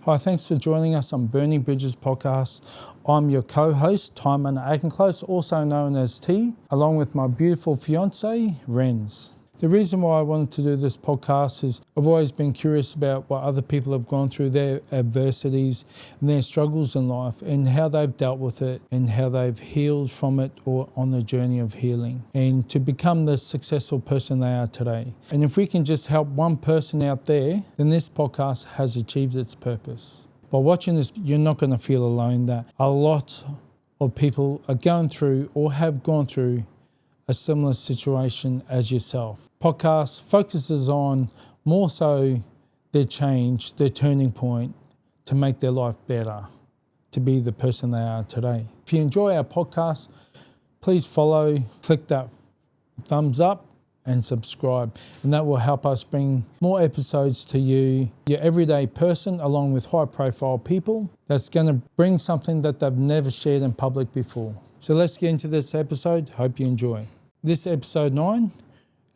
Hi, thanks for joining us on Burning Bridges podcast. I'm your co-host, Timon Akenclose, also known as T, along with my beautiful fiancée, Renz. The reason why I wanted to do this podcast is I've always been curious about what other people have gone through, their adversities and their struggles in life, and how they've dealt with it and how they've healed from it or on the journey of healing, and to become the successful person they are today. And if we can just help one person out there, then this podcast has achieved its purpose. By watching this, you're not going to feel alone, that a lot of people are going through or have gone through a similar situation as yourself. Podcast focuses on more so their change, their turning point to make their life better, to be the person they are today. If you enjoy our podcast, please follow, click that thumbs up and subscribe, and that will help us bring more episodes to you, your everyday person, along with high profile people that's going to bring something that they've never shared in public before. So let's get into this episode. Hope you enjoy. This episode 9,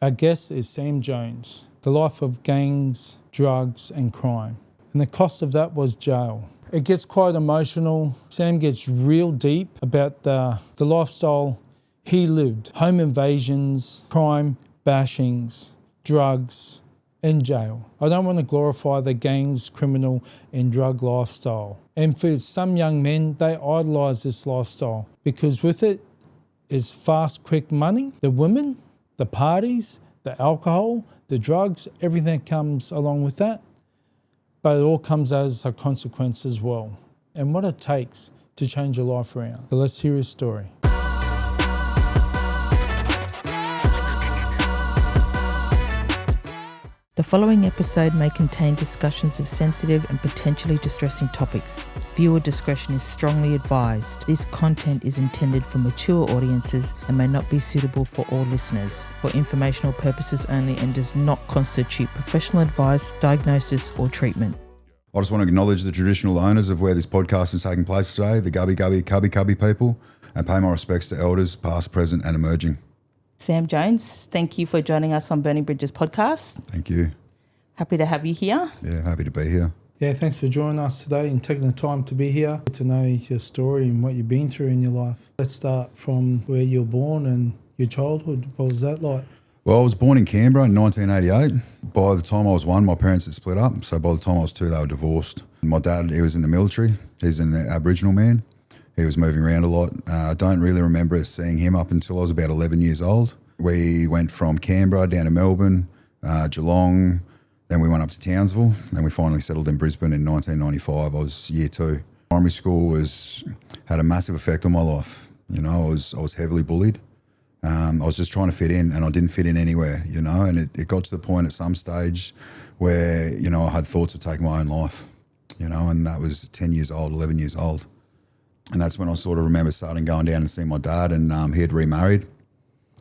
our guest is Sam Jones, the life of gangs, drugs and crime. And the cost of that was jail. It gets quite emotional. Sam gets real deep about the lifestyle he lived. Home invasions, crime, bashings, drugs and jail. I don't want to glorify the gangs, criminal and drug lifestyle. And for some young men, they idolise this lifestyle because with it is fast, quick money, the women, the parties, the alcohol, the drugs, everything that comes along with that. But it all comes as a consequence as well. And what it takes to change your life around. So let's hear his story. The following episode may contain discussions of sensitive and potentially distressing topics. Viewer discretion is strongly advised. This content is intended for mature audiences and may not be suitable for all listeners, for informational purposes only, and does not constitute professional advice, diagnosis or treatment. I just want to acknowledge the traditional owners of where this podcast is taking place today, the Gubbi Gubbi Cubbi Cubbi people, and pay my respects to elders past, present and emerging. Sam Jones, thank you for joining us on Burning Bridges podcast. Thank you. Happy to have you here. Yeah, happy to be here. Yeah, thanks for joining us today and taking the time to be here, to know your story and what you've been through in your life. Let's start from where you were born and your childhood. What was that like? Well, I was born in Canberra in 1988. By the time I was 1, my parents had split up. So by the time I was 2, they were divorced. My dad, he was in the military. He's an Aboriginal man. He was moving around a lot. I don't really remember seeing him up until I was about 11 years old. We went from Canberra down to Melbourne, Geelong, then we went up to Townsville, and we finally settled in Brisbane in 1995. I was year 2. Primary school had a massive effect on my life. You know, I was heavily bullied. I was just trying to fit in, and I didn't fit in anywhere, you know, and it got to the point at some stage where, you know, I had thoughts of taking my own life, you know, and that was 10 years old, 11 years old. And that's when I sort of remember starting going down and seeing my dad, and he had remarried.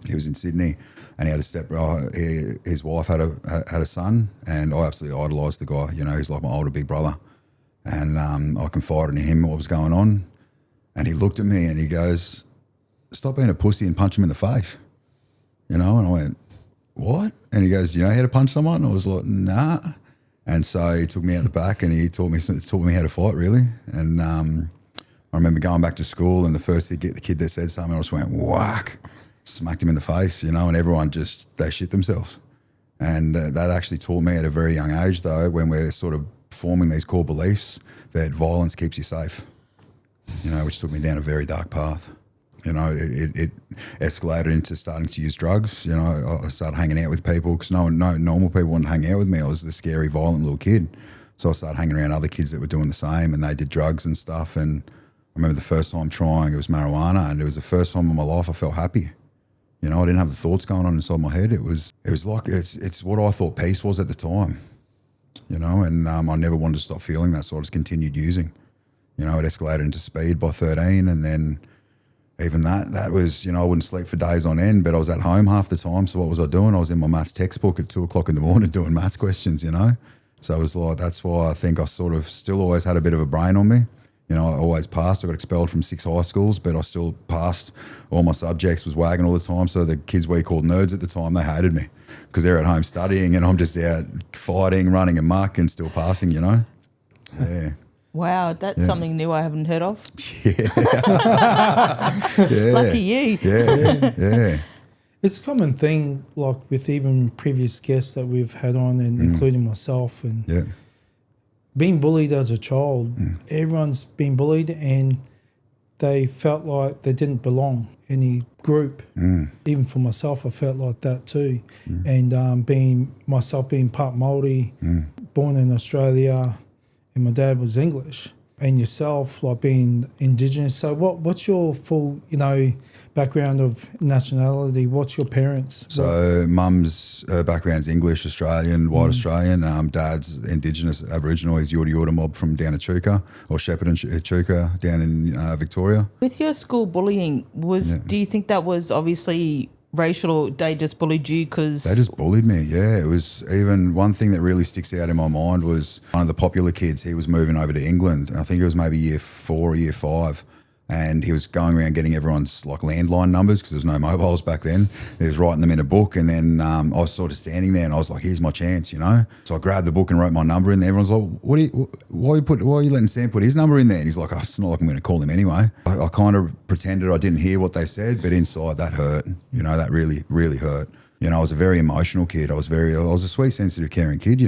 He was in Sydney, and he had his wife had a son, and I absolutely idolised the guy. You know, he's like my older big brother, and I confided in him what was going on, and he looked at me and he goes, "Stop being a pussy and punch him in the face." You know, and I went, "What?" And he goes, "You know how to punch someone?" And I was like, "Nah." And so he took me out the back and he taught me how to fight, really. And I remember going back to school, and the first kid that said something, I just went whack. Smacked him in the face, you know, and everyone they shit themselves. And that actually taught me at a very young age, though, when we're sort of forming these core beliefs, that violence keeps you safe, you know, which took me down a very dark path. You know, it escalated into starting to use drugs. You know, I started hanging out with people because no normal people wanted to hang out with me. I was the scary, violent little kid. So I started hanging around other kids that were doing the same, and they did drugs and stuff. And I remember the first time trying, it was marijuana, and it was the first time in my life I felt happy. You know, I didn't have the thoughts going on inside my head. It was like, it's what I thought peace was at the time, you know, and I never wanted to stop feeling that, so I just continued using. You know, it escalated into speed by 13, and then even that was, you know, I wouldn't sleep for days on end, but I was at home half the time, so what was I doing? I was in my maths textbook at 2 o'clock in the morning doing maths questions, you know. So it was like, that's why I think I sort of still always had a bit of a brain on me. You know, I always passed. I got expelled from 6 high schools, but I still passed all my subjects, was wagging all the time. So the kids we called nerds at the time, they hated me because they're at home studying and I'm just out fighting, running amok and still passing, you know. Yeah. Wow, that's something new I haven't heard of. Yeah. Lucky you. Yeah. It's a common thing, like with even previous guests that we've had on, and including myself, and being bullied as a child. Everyone's been bullied, and they felt like they didn't belong in any group. Even for myself, I felt like that too. And being part Māori, born in Australia, and my dad was English, and yourself, like being Indigenous. So what's your full, background of nationality? What's your parents? So mum's background's English, Australian, white Australian. Dad's Indigenous, Aboriginal. He's Yorta Yorta mob from down at Chuka, or Shepparton Chuka down in Victoria. With your school bullying, do you think that was obviously racial, or they just bullied you because... They just bullied me, yeah. It was even one thing that really sticks out in my mind was one of the popular kids, he was moving over to England. I think it was maybe year 4 or year 5. And he was going around getting everyone's like landline numbers because there was no mobiles back then. He was writing them in a book, and then I was sort of standing there and I was like, here's my chance, So I grabbed the book and wrote my number in there. Everyone's like, why are you letting Sam put his number in there? And he's like, it's not like I'm going to call him anyway. I kind of pretended I didn't hear what they said, but inside that hurt, that really, really hurt. I was a very emotional kid. I was a sweet, sensitive, caring kid,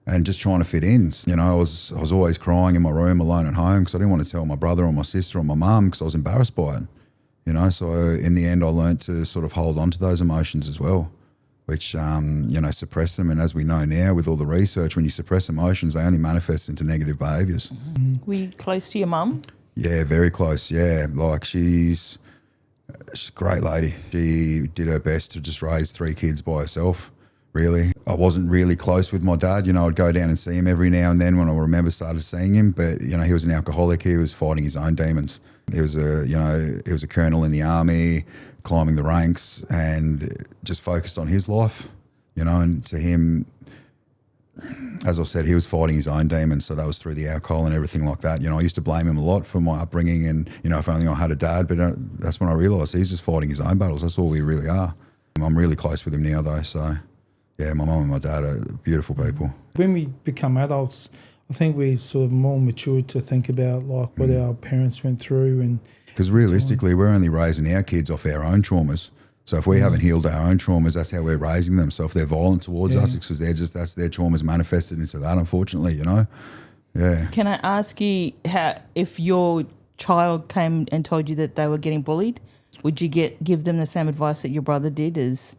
and just trying to fit in. I was always crying in my room alone at home because I didn't want to tell my brother or my sister or my mum because I was embarrassed by it. So in the end I learned to sort of hold on to those emotions as well, which, suppress them. And as we know now with all the research, when you suppress emotions, they only manifest into negative behaviours. Were you close to your mum? Yeah, very close, yeah. Like she's a great lady. She did her best to just raise 3 kids by herself. Really, I wasn't really close with my dad. I'd go down and see him every now and then when I started seeing him. But he was an alcoholic. He was fighting his own demons. He was a colonel in the army, climbing the ranks, and just focused on his life. And to him, as I said, he was fighting his own demons. So that was through the alcohol and everything like that. I used to blame him a lot for my upbringing, and if only I had a dad. But that's when I realised he's just fighting his own battles. That's all we really are. I'm really close with him now, though. So. Yeah, my mum and my dad are beautiful people. When we become adults, I think we're sort of more mature to think about like what our parents went through. And because realistically, we're only raising our kids off our own traumas. So if we haven't healed our own traumas, that's how we're raising them. So if they're violent towards us, it's because that's their traumas manifested into that, unfortunately, Yeah. Can I ask you if your child came and told you that they were getting bullied, would you give them the same advice that your brother did as...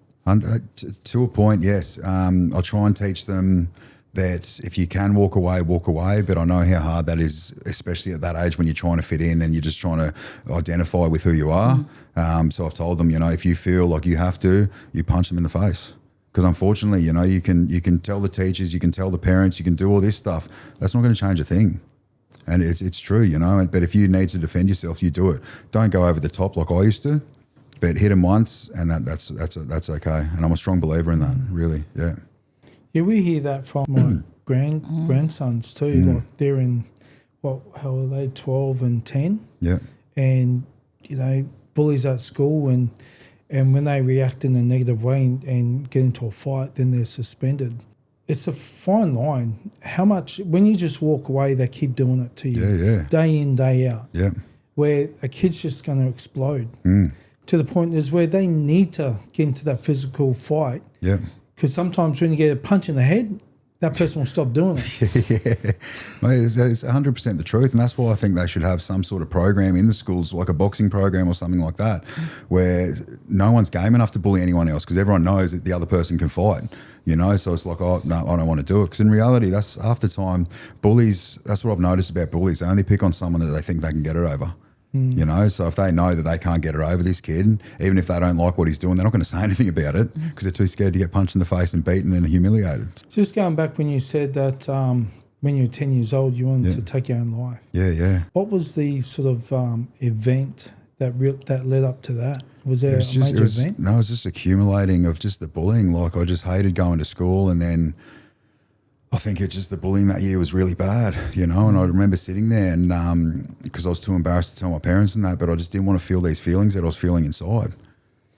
To a point, yes. I'll try and teach them that if you can walk away, but I know how hard that is, especially at that age when you're trying to fit in and you're just trying to identify with who you are. So I've told them, if you feel like you have to, you punch them in the face. Because unfortunately, you can tell the teachers, you can tell the parents, you can do all this stuff. That's not going to change a thing. And it's true, but if you need to defend yourself, you do it. Don't go over the top like I used to. But hit him once, and that's okay. And I'm a strong believer in that, really. Yeah. Yeah, we hear that from my grandsons too. Like they're in how are they? 12 and 10. Yeah. And bullies at school, and when they react in a negative way and get into a fight, then they're suspended. It's a fine line. How much when you just walk away, they keep doing it to you. Yeah. Day in, day out. Yeah. Where a kid's just going to explode. To the point is where they need to get into that physical fight. Yeah. Because sometimes when you get a punch in the head, that person will stop doing it. Yeah. Mate, it's 100% the truth. And that's why I think they should have some sort of program in the schools, like a boxing program or something like that, where no one's game enough to bully anyone else because everyone knows that the other person can fight, So it's like, oh, no, I don't want to do it. Because in reality, that's half the time bullies, that's what I've noticed about bullies. They only pick on someone that they think they can get it over. So if they know that they can't get her over this kid, even if they don't like what he's doing, they're not going to say anything about it because they're too scared to get punched in the face and beaten and humiliated. Just going back when you said that when you were 10 years old, you wanted to take your own life. Yeah. What was the sort of event that led up to that? Was there a major event? No, it was just accumulating of just the bullying. Like I just hated going to school, and then I think the bullying that year was really bad, and I remember sitting there and because I was too embarrassed to tell my parents and that, but I just didn't want to feel these feelings that I was feeling inside,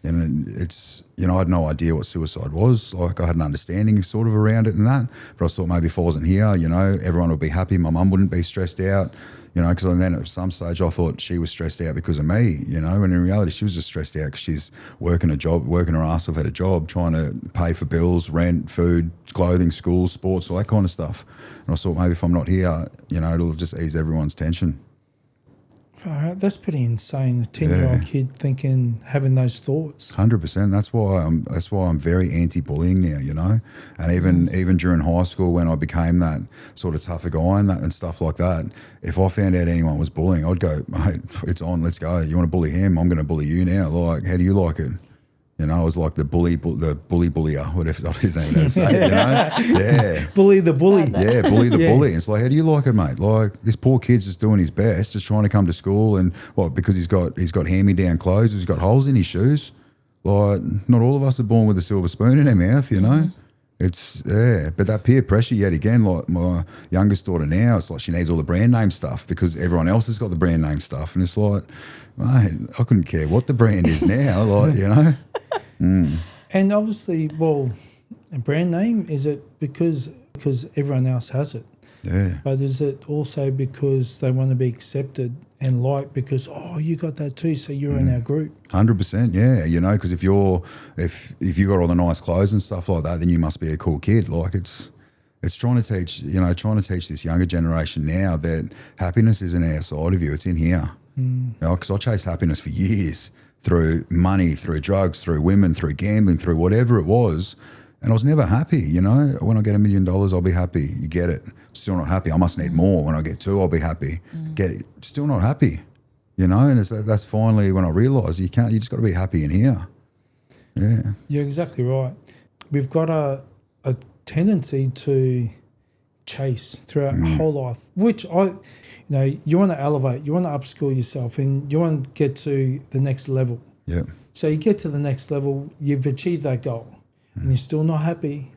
And it's, you know, I had no idea what suicide was. Like, I had an understanding sort of around it and that, but I thought maybe if I wasn't here, you know, everyone would be happy. My mum wouldn't be stressed out, you know, because then at some stage I thought she was stressed out because of me, you know, and in reality she was just stressed out because she's working her ass off at a job, trying to pay for bills, rent, food, clothing, school, sports, all that kind of stuff. And I thought maybe if I'm not here, you know, it'll just ease everyone's tension. That's pretty insane. A 10-year-old kid having those thoughts. 100%. That's why I'm very anti-bullying now, you know. And even during high school, when I became that sort of tougher guy and stuff like that, if I found out anyone was bullying, I'd go, mate, it's on, let's go. You want to bully him? I'm going to bully you now. Like, how do you like it? You know, I was like the bullier, whatever. I didn't even know how to say it, you know? Yeah. Bully the bully. Yeah, bully the bully. It's like, how do you like it, mate? Like, this poor kid's just doing his best, just trying to come to school, and because he's got hand-me-down clothes, he's got holes in his shoes. Like, not all of us are born with a silver spoon in our mouth, you know? It's, but that peer pressure yet again, like my youngest daughter now, it's like she needs all the brand name stuff because everyone else has got the brand name stuff. And it's like, mate, I couldn't care what the brand is now, like, you know? And obviously, well, a brand name, is it because everyone else has it? Yeah. But is it also because they want to be accepted and liked because, oh, you got that too, so you're in our group? 100%, yeah. You know, because if you got all the nice clothes and stuff like that, then you must be a cool kid. Like, it's trying to teach this younger generation now that happiness isn't outside of you, it's in here. You know, because I chased happiness for years through money, through drugs, through women, through gambling, through whatever it was. And I was never happy, you know. When I get $1 million, I'll be happy. You get it. Still not happy. I must need more. When I get 2, I'll be happy. Get it. Still not happy, you know. And that's finally when I realised you just got to be happy in here. Yeah. You're exactly right. We've got a tendency to chase throughout our whole life, which you want to elevate, you want to upskill yourself, and you want to get to the next level. Yeah. So you get to the next level, you've achieved that goal, and you're still not happy.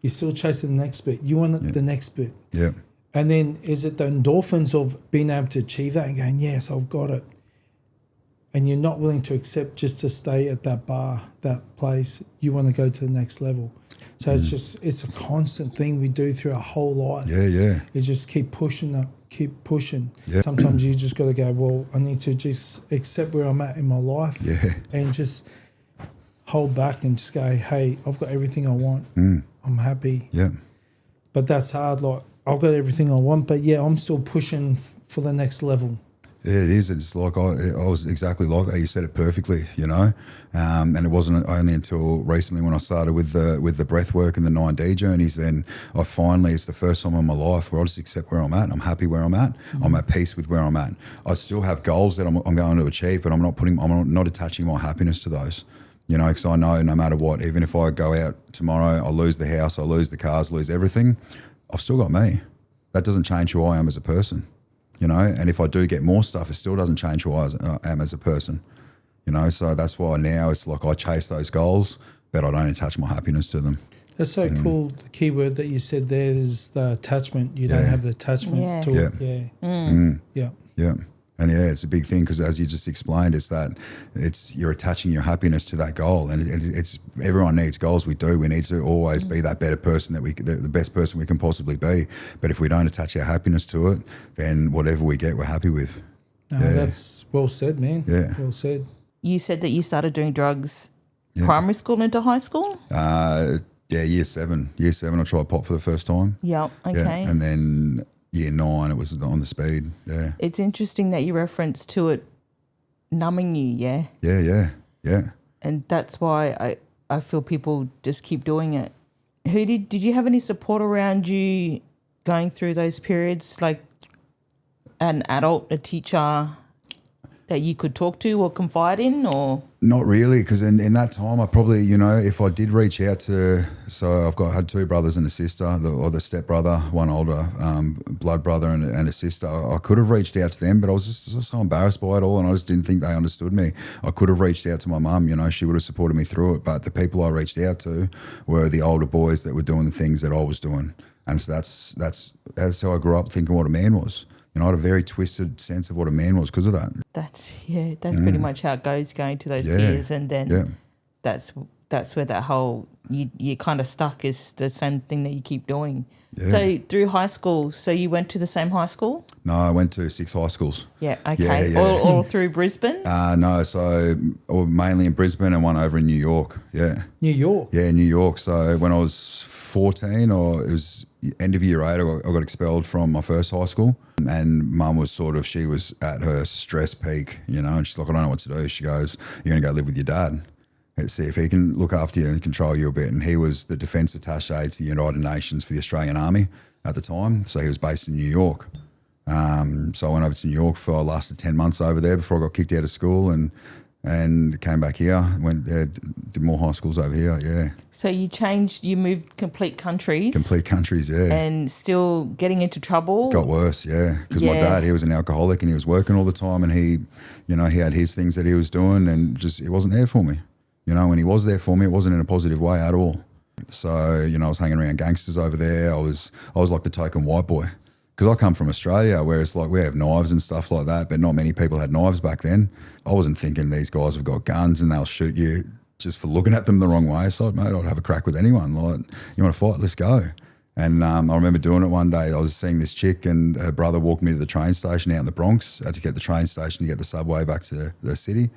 You're still chasing the next bit. You want the next bit. Yeah. And then is it the endorphins of being able to achieve that and going, yes, I've got it. And you're not willing to accept just to stay at that bar, that place. You want to go to the next level. So it's a constant thing we do through our whole life. Yeah, yeah. You just keep pushing up, keep pushing. Yeah. Sometimes you just got to go, well, I need to just accept where I'm at in my life. Yeah. And just hold back and just go, hey, I've got everything I want. I'm happy. Yeah. But that's hard. Like, I've got everything I want, but I'm still pushing for the next level. Yeah, it is. It's like I was exactly like that. You said it perfectly, you know. And it wasn't only until recently when I started with the breathwork and the 9D journeys, then it's the first time in my life where I just accept where I'm at. I'm happy where I'm at. I'm at peace with where I'm at. I still have goals that I'm going to achieve, but I'm not attaching my happiness to those. You know, because I know no matter what, even if I go out tomorrow, I lose the house, I lose the cars, lose everything, I've still got me. That doesn't change who I am as a person. You know, and if I do get more stuff, it still doesn't change who I am as a person. You know, so that's why now it's like I chase those goals, but I don't attach my happiness to them. That's so cool. The key word that you said there is the attachment. You don't have the attachment to it. Yeah. Yeah. And it's a big thing because as you just explained, you're attaching your happiness to that goal, and it's everyone needs goals. We do. We need to always be that better person the best person we can possibly be. But if we don't attach our happiness to it, then whatever we get, we're happy with. No, that's well said, man. Yeah, well said. You said that you started doing drugs primary school into high school? Year 7. Year 7, I tried pot for the first time. Yeah. Okay. Yeah, and then Year 9, it was on the speed. Yeah. It's interesting that you referenced to it numbing you, yeah? Yeah. And that's why I feel people just keep doing it. Did you have any support around you going through those periods, like an adult, a teacher that you could talk to or confide in, or? Not really, because in that time I probably, you know, if I did reach out to, so had 2 brothers and a sister, the stepbrother, one older blood brother and a sister. I could have reached out to them, but I was just so embarrassed by it all, and I just didn't think they understood me. I could have reached out to my mum, you know, she would have supported me through it, but the people I reached out to were the older boys that were doing the things that I was doing. And so that's how I grew up thinking what a man was. I had a very twisted sense of what a man was because of that. That's pretty much how it goes, going to those peers, and then that's where that whole you're kind of stuck is the same thing that you keep doing. Yeah. So through high school, so you went to the same high school? No, I went to 6 high schools. Yeah, okay. All through Brisbane? No, so mainly in Brisbane and one over in New York. Yeah. New York? Yeah, New York. So when I was 14, or it was end of year 8, I got expelled from my first high school. And mum was she was at her stress peak, and she's like, I don't know what to do. She goes, you're going to go live with your dad. Let's see if he can look after you and control you a bit. And he was the defence attaché to the United Nations for the Australian Army at the time. So he was based in New York. So I went over to New York for, I lasted 10 months over there before I got kicked out of school and came back here, went there, did more high schools over here, yeah. So you moved complete countries? Complete countries, yeah. And still getting into trouble? Got worse, yeah. Because my dad, he was an alcoholic and he was working all the time, and he had his things that he was doing, and just, he wasn't there for me. When he was there for me, it wasn't in a positive way at all. So, I was hanging around gangsters over there. I was like the token white boy. Because I come from Australia, where it's like we have knives and stuff like that, but not many people had knives back then. I wasn't thinking these guys have got guns and they'll shoot you just for looking at them the wrong way. So, mate, I'd have a crack with anyone. Like, you want to fight? Let's go. And I remember doing it one day. I was seeing this chick, and her brother walked me to the train station out in the Bronx. I had to get the train station to get the subway back to the city.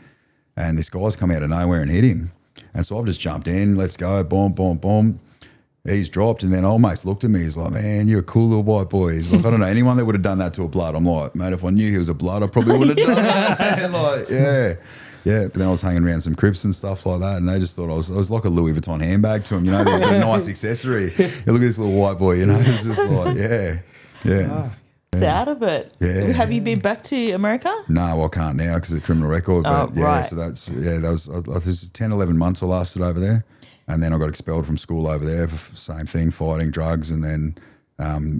And this guy's come out of nowhere and hit him. And so I've just jumped in, let's go, boom, boom, boom. He's dropped, and then old mate's looked at me. He's like, man, you're a cool little white boy. He's like, I don't know anyone that would have done that to a blood. I'm like, mate, if I knew he was a blood, I probably would have done that. Like, yeah. But then I was hanging around some Crips and stuff like that, and they just thought I was like a Louis Vuitton handbag to him, the nice accessory. You look at this little white boy, it's just like, yeah. Oh. It's out of it. Yeah. Have you been back to America? No, well, I can't now because of the criminal record. But right. So that was 10, 11 months I lasted over there. And then I got expelled from school over there for same thing, fighting drugs. And then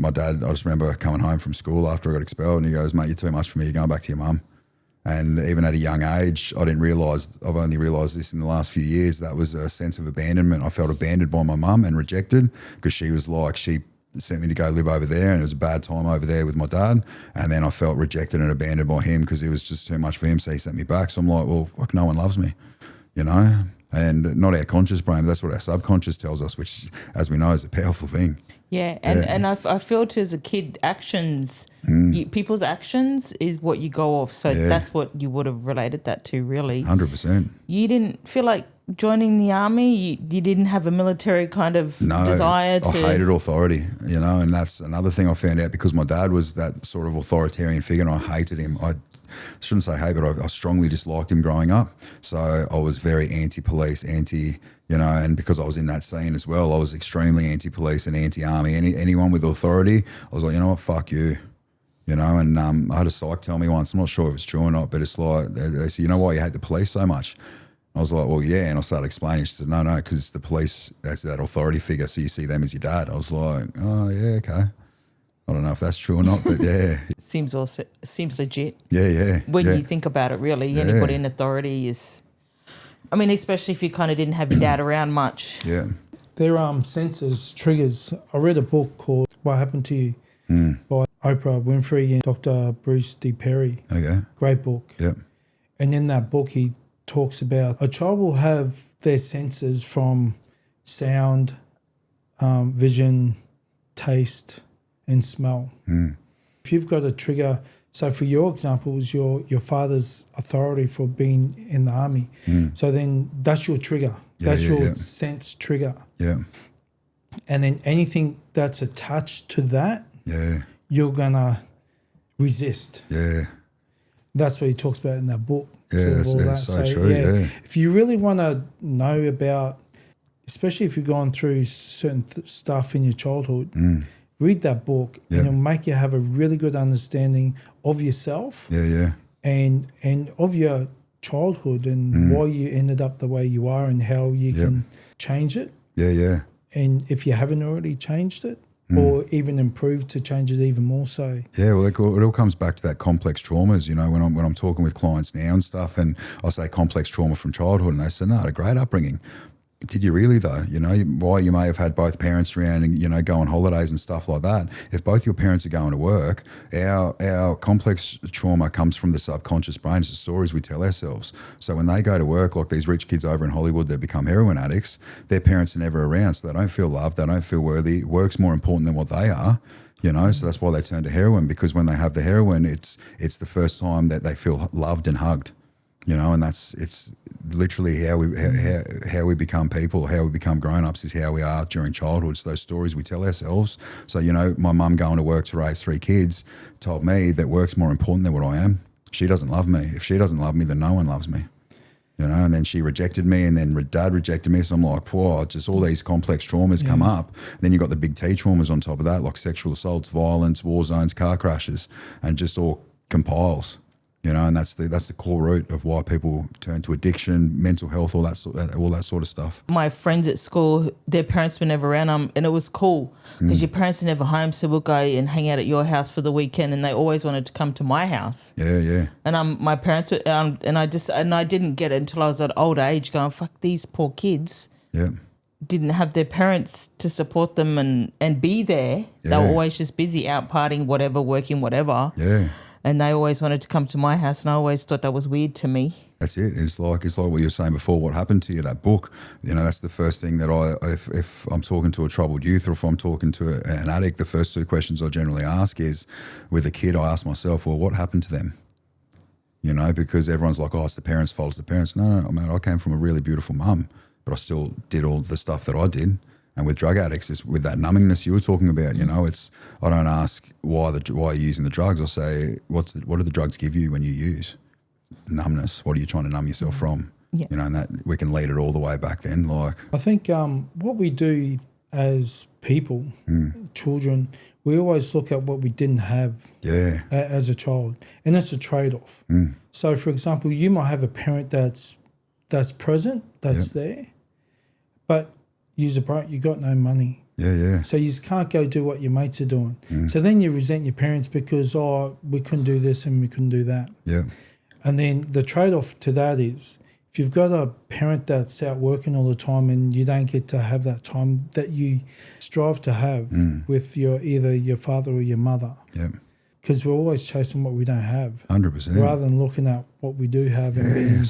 my dad, I just remember coming home from school after I got expelled, and he goes, mate, you're too much for me. You're going back to your mum. And even at a young age, I've only realised this in the last few years, that was a sense of abandonment. I felt abandoned by my mum and rejected, because she was like, she sent me to go live over there, and it was a bad time over there with my dad. And then I felt rejected and abandoned by him because it was just too much for him. So he sent me back. So I'm like, well, like, no one loves me, and not our conscious brain, but that's what our subconscious tells us, which, as we know, is a powerful thing. Yeah, and I felt as a kid, actions, people's actions is what you go off. So that's what you would have related that to, really. 100%. You didn't feel like joining the army? You didn't have a military kind of desire to... I hated authority, and that's another thing I found out, because my dad was that sort of authoritarian figure, and I hated him. I shouldn't say hate, but I strongly disliked him growing up. So I was very anti-police, and because I was in that scene as well, I was extremely anti-police and anti-army. Anyone with authority, I was like, you know what, fuck you. And I had a psych tell me once, I'm not sure if it's true or not, but it's like, they said, you know why you hate the police so much? I was like, well, yeah. And I started explaining. She said, no, because the police, that's that authority figure, so you see them as your dad. I was like, oh, yeah, okay. I don't know if that's true or not, but yeah. Seems legit. Yeah. When you think about it, really, anybody in authority is... I mean, especially if you kind of didn't have your dad around much. Yeah. Their senses, triggers. I read a book called What Happened to You by Oprah Winfrey and Dr. Bruce D. Perry. Okay. Great book. Yep. And in that book, he talks about a child will have their senses from sound, vision, taste, and smell. If you've got a trigger, so for your example, was your father's authority for being in the army. So then that's your trigger. That's your sense trigger. Yeah. And then anything that's attached to that, you're going to resist. Yeah. That's what he talks about in that book. Yeah, that's so true, yeah. If you really want to know about, especially if you've gone through certain stuff in your childhood, read that book and it'll make you have a really good understanding of yourself and of your childhood and why you ended up the way you are and how you can change it. Yeah. And if you haven't already changed it, or even improved to change it even more so. Yeah, well, it all comes back to that complex traumas, when I'm talking with clients now and stuff, and I say complex trauma from childhood, and they say, no, I had a great upbringing. Did you really though? You know, while you may have had both parents around and, you know, go on holidays and stuff like that, if both your parents are going to work, our complex trauma comes from the subconscious brain. It's the stories we tell ourselves. So when they go to work, like these rich kids over in Hollywood that become heroin addicts, their parents are never around, so they don't feel loved, they don't feel worthy. Work's more important than what they are. You know, so that's why they turn to heroin, because when they have the heroin, it's the first time that they feel loved and hugged. You know, and it's literally how we become people, how we become grown-ups is how we are during childhood. So those stories we tell ourselves. So, you know, my mum going to work to raise 3 kids told me that work's more important than what I am. She doesn't love me. If she doesn't love me, then no one loves me. You know, and then she rejected me, and then dad rejected me. So I'm like, whoa, just all these complex traumas come up. Then you've got the big T traumas on top of that, like sexual assaults, violence, war zones, car crashes, and just all compiles. You know, and that's the core root of why people turn to addiction, mental health, all that sort of stuff. My friends at school, their parents were never around, and it was cool because your parents are never home, so we'll go and hang out at your house for the weekend, and they always wanted to come to my house. Yeah. And my parents were, and I didn't get it until I was at old age, going, fuck, these poor kids. Yeah. Didn't have their parents to support them and be there. Yeah. They were always just busy out partying, whatever, working, whatever. Yeah. And they always wanted to come to my house, and I always thought that was weird to me. That's it. It's like what you were saying before. What happened to you? That book. You know, that's the first thing that if I'm talking to a troubled youth, or if I'm talking to an addict, the first 2 questions I generally ask is, with a kid, I ask myself, well, what happened to them? You know, because everyone's like, oh, it's the parents' fault. It's the parents. No, man, I came from a really beautiful mum, but I still did all the stuff that I did. And with drug addicts, it's with that numbingness you were talking about, you know, I don't ask why you're using the drugs. I'll say, what do the drugs give you when you use? Numbness. What are you trying to numb yourself from? Yeah. You know, and that we can lead it all the way back then. Like, I think what we do as people, children, we always look at what we didn't have as a child, and that's a trade-off. So, for example, you might have a parent that's present, that's there, but you're broke, you got no money. Yeah. So you just can't go do what your mates are doing. So then you resent your parents because, we couldn't do this and we couldn't do that. Yeah. And then the trade-off to that is, if you've got a parent that's out working all the time and you don't get to have that time that you strive to have with either your father or your mother. Yeah. Because we're always chasing what we don't have. 100%. Rather than looking at what we do have and being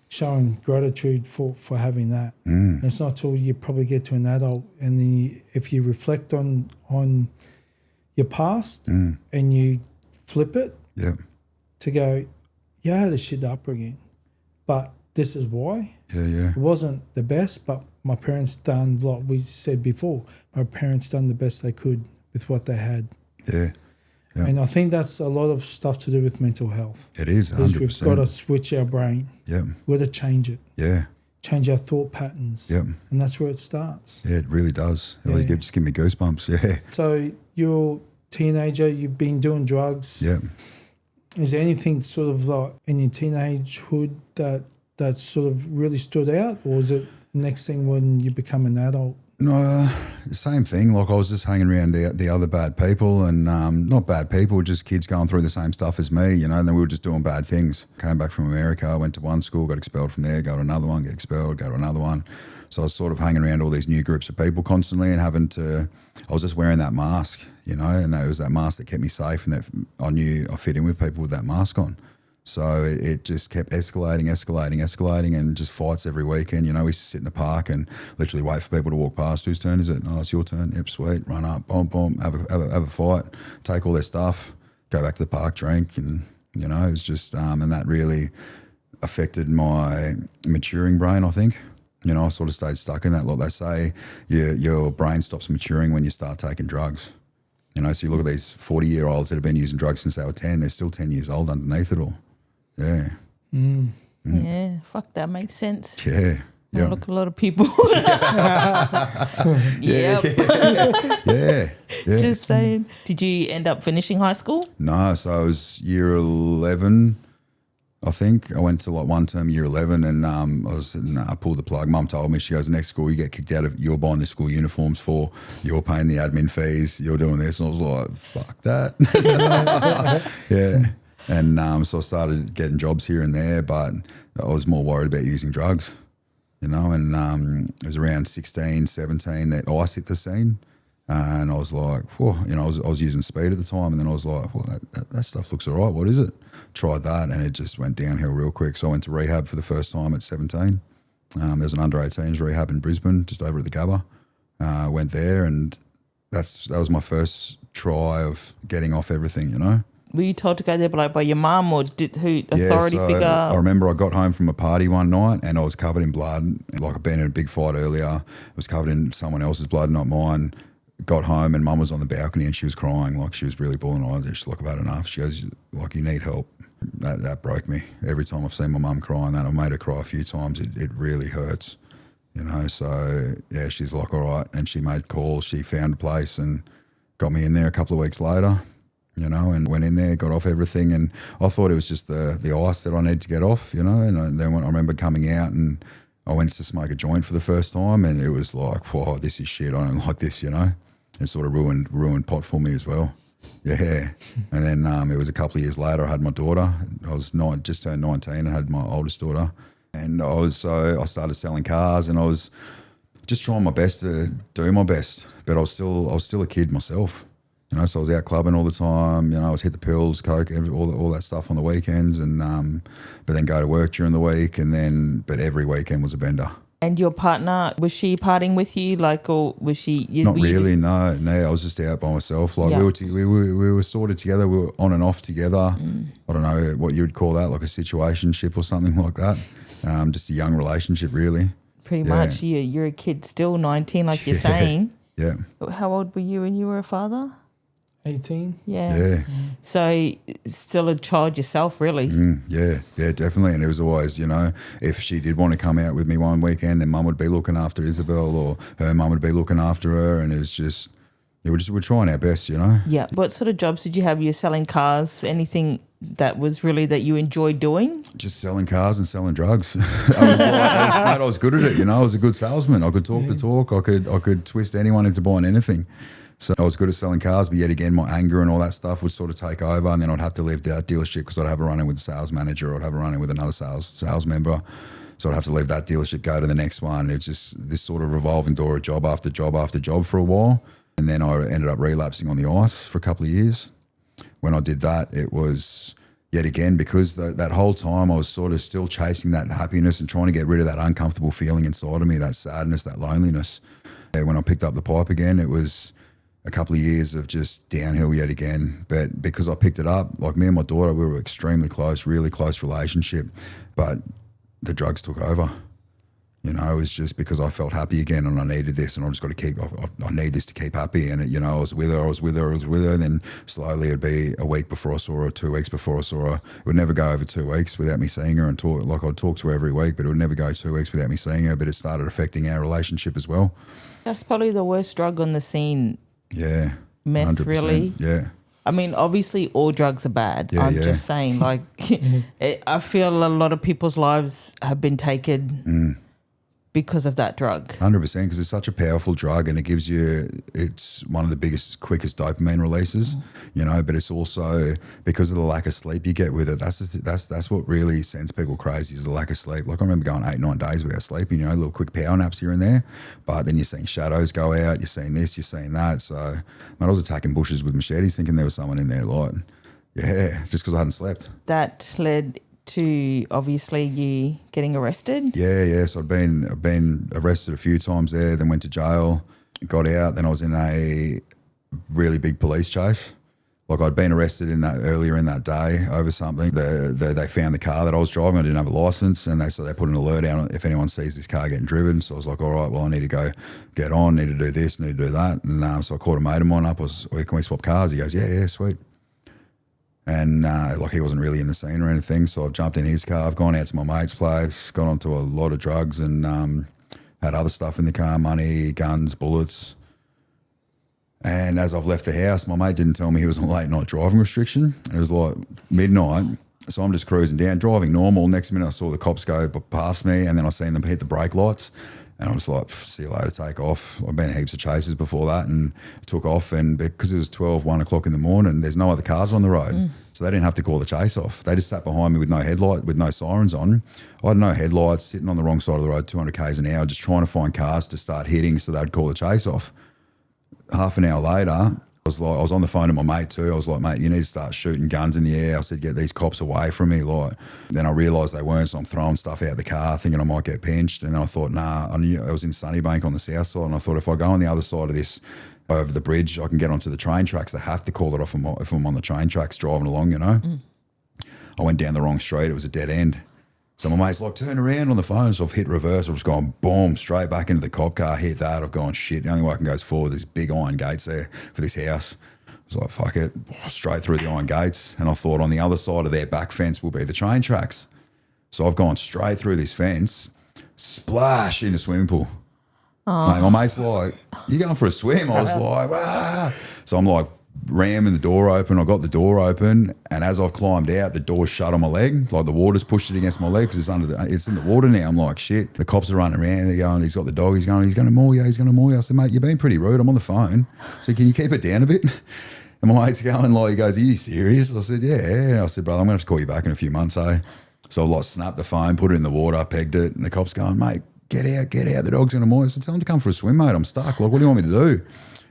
showing gratitude for having that. It's not till you probably get to an adult, and then if you reflect on your past and you flip it to go, I had a shit upbringing, but this is why. It wasn't the best, but my parents done, like we said before, my parents done the best they could with what they had. Yeah. And I think that's a lot of stuff to do with mental health. It is, 100%. Because we've got to switch our brain. We've got to change it. Change our thought patterns. And that's where it starts. Yeah, it really does. It just give me goosebumps. So you're a teenager, you've been doing drugs. Is there anything sort of like in your teenagehood that sort of really stood out, or is it next thing when you become an adult? No, same thing. Like, I was just hanging around the other bad people, and not bad people, just kids going through the same stuff as me, you know, and then we were just doing bad things. Came back from America, I went to one school, got expelled from there, go to another one, get expelled, go to another one. So I was sort of hanging around all these new groups of people constantly, and I was just wearing that mask, you know, and it was that mask that kept me safe, and that I knew I fit in with people with that mask on. So it just kept escalating, and just fights every weekend. You know, we used to sit in the park and literally wait for people to walk past. Whose turn is it? Oh, it's your turn. Yep, sweet. Run up, boom, have a fight, take all their stuff, go back to the park, drink, and, you know, it was just, and that really affected my maturing brain, I think. You know, I sort of stayed stuck in that. Like they say, your brain stops maturing when you start taking drugs. You know, so you look at these 40-year-olds that have been using drugs since they were 10, they're still 10 years old underneath it all. Yeah. Yeah, fuck, that makes sense. Yeah. I look at a lot of people. Yeah. Just saying. Did you end up finishing high school? No, so I was year 11, I think. I went to like one term, year 11, and I pulled the plug. Mum told me, she goes, next school you get kicked out of, you're buying the school uniforms for, you're paying the admin fees, you're doing this. And I was like, fuck that. Yeah. And so I started getting jobs here and there, but I was more worried about using drugs. you know, and it was around 16, 17 that ice hit the scene. And I was like, whoa, you know, I was using speed at the time, and then I was like, well, that stuff looks all right. What is it? Tried that, and it just went downhill real quick. So I went to rehab for the first time at 17. There's an under-18s rehab in Brisbane, just over at the Gabba. Went there, and that was my first try of getting off everything, you know. Were you told to go there by your mum, or authority figure? I remember I got home from a party one night and I was covered in blood. Like I'd been in a big fight earlier. I was covered in someone else's blood, not mine. Got home and mum was on the balcony and she was crying, like she was really bawling eyes. She's like, I've had enough. She goes, like, you need help. That broke me. Every time I've seen my mum crying that, I've made her cry a few times. It really hurts, you know. So yeah, she's like, all right. And she made calls. She found a place and got me in there a couple of weeks later, you know, and went in there, got off everything. And I thought it was just the ice that I needed to get off, you know. And then when I remember coming out and I went to smoke a joint for the first time, and it was like, whoa, this is shit. I don't like this, you know. It sort of ruined pot for me as well. Yeah. And then it was a couple of years later, I had my daughter. I was just turned 19 and had my oldest daughter. And I started selling cars, and I was just trying my best to do my best. But I was still a kid myself. You know, so I was out clubbing all the time. You know, I would hit the pills, coke, all that stuff on the weekends, and but then go to work during the week, but every weekend was a bender. And your partner, was she partying with you, like, or was she? Not really, no. I was just out by myself. Like we were sorted together. We were on and off together. I don't know what you would call that, like a situationship or something like that. Just a young relationship, really. Pretty much. You're a kid still, 19, like you're saying. Yeah. How old were you when you were a father? 18. Yeah. So still a child yourself, really. Yeah, definitely. And it was always, you know, if she did want to come out with me one weekend, then mum would be looking after Isabel, or her mum would be looking after her. And it was just, we're trying our best, you know. Yeah. What sort of jobs did you have? You were selling cars, anything that was really that you enjoyed doing? Just selling cars and selling drugs. I was good at it, you know. I was a good salesman. I could talk the talk. I could twist anyone into buying anything. So I was good at selling cars, but yet again, my anger and all that stuff would sort of take over, and then I'd have to leave that dealership because I'd have a run-in with the sales manager, or I'd have a run-in with another sales member. So I'd have to leave that dealership, go to the next one. It's just this sort of revolving door of job after job after job for a while. And then I ended up relapsing on the ice for a couple of years. When I did that, it was yet again, because that whole time I was sort of still chasing that happiness and trying to get rid of that uncomfortable feeling inside of me, that sadness, that loneliness. And when I picked up the pipe again, it was a couple of years of just downhill yet again. But because I picked it up, like me and my daughter, we were extremely close, really close relationship, but the drugs took over. You know, it was just because I felt happy again and I needed this, and I just got to I need this to keep happy. And, you know, I was with her. And then slowly it'd be a week before I saw her, 2 weeks before I saw her. It would never go over 2 weeks without me seeing her and talk. Like I'd talk to her every week, but it would never go 2 weeks without me seeing her. But it started affecting our relationship as well. That's probably the worst drug on the scene. Yeah. Meth, 100%. Really? Yeah. I mean, obviously all drugs are bad. I'm just saying, like, I feel a lot of people's lives have been taken because of that drug. 100%, because it's such a powerful drug, and it's one of the biggest, quickest dopamine releases, you know, but it's also because of the lack of sleep you get with it. That's what really sends people crazy, is the lack of sleep. Like I remember going 8-9 days without sleeping, you know, little quick power naps here and there, but then you're seeing shadows go out, you're seeing this, you're seeing that. So, man, I was attacking bushes with machetes thinking there was someone in there, like, yeah, just because I hadn't slept. That led to obviously you getting arrested? Yeah. So I've been arrested a few times there, then went to jail, got out, then I was in a really big police chase. Like I'd been arrested earlier in that day over something. They found the car that I was driving. I didn't have a license, and they put an alert out if anyone sees this car getting driven. So I was like, all right, well, I need to go get on, need to do this, need to do that. And so I called a mate of mine up. Can we swap cars? He goes, yeah, sweet. And like he wasn't really in the scene or anything, so I've jumped in his car. I've gone out to my mate's place, gone onto a lot of drugs, and had other stuff in the car, money, guns, bullets. And as I've left the house, my mate didn't tell me he was on late night driving restriction. It was like midnight, so I'm just cruising down, driving normal. Next minute I saw the cops go past me, and then I seen them hit the brake lights. And I was like, see you later, take off. I've been in heaps of chases before that, and took off. And because it was 1 o'clock in the morning, there's no other cars on the road. So they didn't have to call the chase off. They just sat behind me with no headlight, with no sirens on. I had no headlights, sitting on the wrong side of the road, 200 k's an hour, just trying to find cars to start hitting so they'd call the chase off. Half an hour later, I was on the phone to my mate too. I was like, mate, you need to start shooting guns in the air. I said, get these cops away from me. Then I realised they weren't, so I'm throwing stuff out the car thinking I might get pinched. And then I thought, I knew I was in Sunnybank on the south side, and I thought if I go on the other side of this, over the bridge, I can get onto the train tracks. They have to call it off if I'm on the train tracks driving along, you know. I went down the wrong street. It was a dead end. So my mate's like, turn around on the phone. So I've hit reverse. I've just gone, boom, straight back into the cop car, hit that. I've gone, shit, the only way I can go is forward. There's big iron gates there for this house. I was like, fuck it, straight through the iron gates. And I thought on the other side of their back fence will be the train tracks. So I've gone straight through this fence, splash in the swimming pool. Mate, my mate's like, you going for a swim? I was like, ah. So I'm like ramming the door open. I got the door open, and as I've climbed out, the door shut on my leg. Like the water's pushed it against my leg because it's in the water now. I'm like, shit. The cops are running around. They're going, he's got the dog. He's going to maul you. He's going to maul you. I said, mate, you're being pretty rude. I'm on the phone. So can you keep it down a bit? And my mate's going like, he goes, are you serious? I said, yeah. And I said, brother, I'm going to have to call you back in a few months, eh? So I like snapped the phone, put it in the water, pegged it, and the cop's going, mate, get out, the dog's going to maul you. I said, tell him to come for a swim, mate. I'm stuck. Like, what do you want me to do?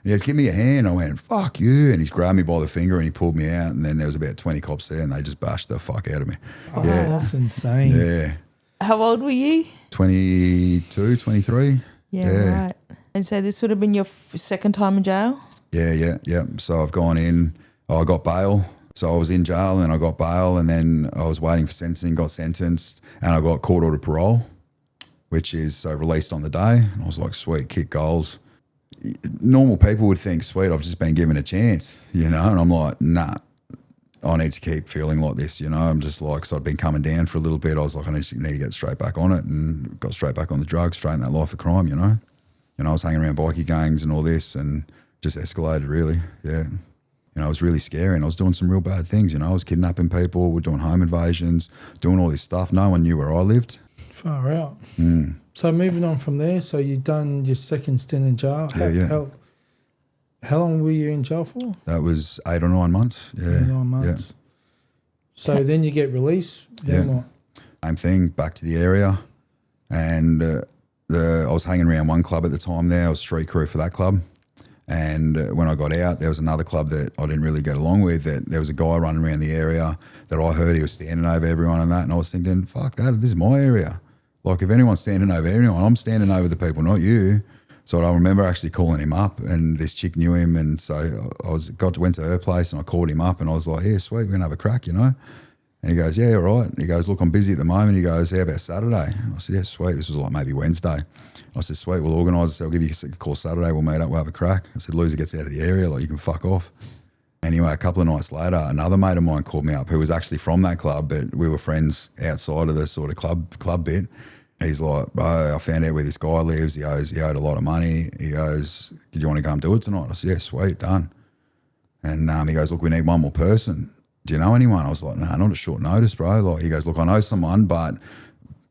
And he goes, give me a hand. I went, fuck you. And he's grabbed me by the finger and he pulled me out. And then there was about 20 cops there and they just bashed the fuck out of me. Oh, yeah. That's insane. Yeah. How old were you? 22, 23. Yeah, right. And so this would have been your second time in jail? Yeah. So I've gone in. I got bail. So I was in jail and then I got bail and then I was waiting for sentencing, got sentenced, and I got court ordered parole, which is so released on the day. And I was like, sweet, kick goals. Normal people would think, sweet, I've just been given a chance, you know, and I'm like, nah, I need to keep feeling like this, you know. I'm just like, so I'd been coming down for a little bit. I was like, I need to get straight back on it, and got straight back on the drugs, straight in that life of crime, you know. And I was hanging around bikie gangs and all this and just escalated really, yeah. You know, it was really scary and I was doing some real bad things, you know. I was kidnapping people, we're doing home invasions, doing all this stuff. No one knew where I lived. Far out. So moving on from there, so you've done your second stint in jail. How long were you in jail for? That was 8 or 9 months. Yeah. 8 or 9 months. Yeah. So then you get released. Then what? Same thing, back to the area. And I was hanging around one club at the time there. I was street crew for that club. And when I got out, there was another club that I didn't really get along with. That there was a guy running around the area that I heard he was standing over everyone and that. And I was thinking, fuck that, this is my area. Like if anyone's standing over anyone, I'm standing over the people, not you. So I remember actually calling him up, and this chick knew him, and so went to her place and I called him up and I was like, yeah, sweet, we're gonna have a crack, you know. And he goes, yeah, all right. He goes, look, I'm busy at the moment. He goes, how about Saturday? I said, yeah, sweet. This was like maybe Wednesday. I said, sweet, we'll organise it. So I'll give you a call Saturday. We'll meet up, we'll have a crack. I said, loser gets out of the area, like you can fuck off. Anyway, a couple of nights later, another mate of mine called me up who was actually from that club, but we were friends outside of the sort of club bit. He's like, bro, I found out where this guy lives. He goes, he owed a lot of money. He goes, do you want to come do it tonight? I said, yeah, sweet, done. And he goes, look, we need one more person. Do you know anyone? I was like, nah, not at short notice, bro. Like, he goes, look, I know someone, but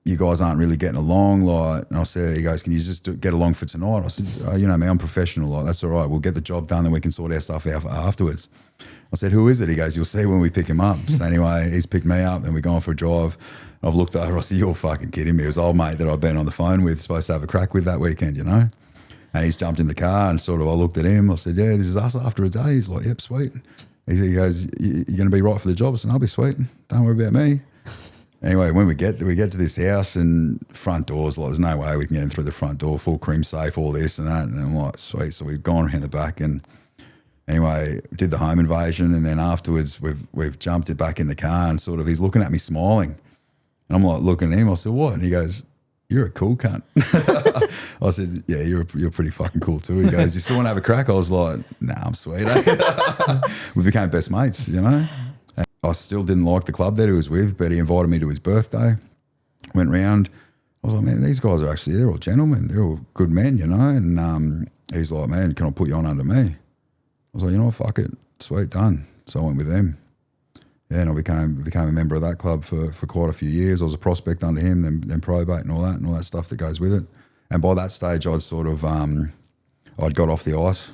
you guys aren't really getting along. Like, and I said, he goes, can you just get along for tonight? I said, oh, you know me, I'm professional. Like, that's all right. We'll get the job done, then we can sort our stuff out afterwards. I said, who is it? He goes, you'll see when we pick him up. So anyway, he's picked me up, then we're going for a drive. I've looked over, I said, you're fucking kidding me. It was old mate that I'd been on the phone with, supposed to have a crack with that weekend, you know? And he's jumped in the car and sort of, I looked at him. I said, yeah, this is us after a day. He's like, yep, sweet. He goes, you're going to be right for the job? I said, I'll be sweet. Don't worry about me. Anyway, when we get to this house and front doors, like there's no way we can get in through the front door, full cream safe, all this and that. And I'm like, sweet. So we've gone around the back and anyway, did the home invasion. And then afterwards we've jumped it back in the car and sort of he's looking at me smiling. And I'm like looking at him. I said, what? And he goes, you're a cool cunt. I said, yeah, you're pretty fucking cool too. He goes, you still want to have a crack? I was like, nah, I'm sweet. We became best mates, you know. And I still didn't like the club that he was with, but he invited me to his birthday. Went round. I was like, man, these guys are actually, they're all gentlemen. They're all good men, you know. And he's like, man, can I put you on under me? I was like, you know what, fuck it. Sweet, done. So I went with them. Yeah, and I became a member of that club for quite a few years. I was a prospect under him, then probate and all that stuff that goes with it. And by that stage, I'd sort of, I'd got off the ice.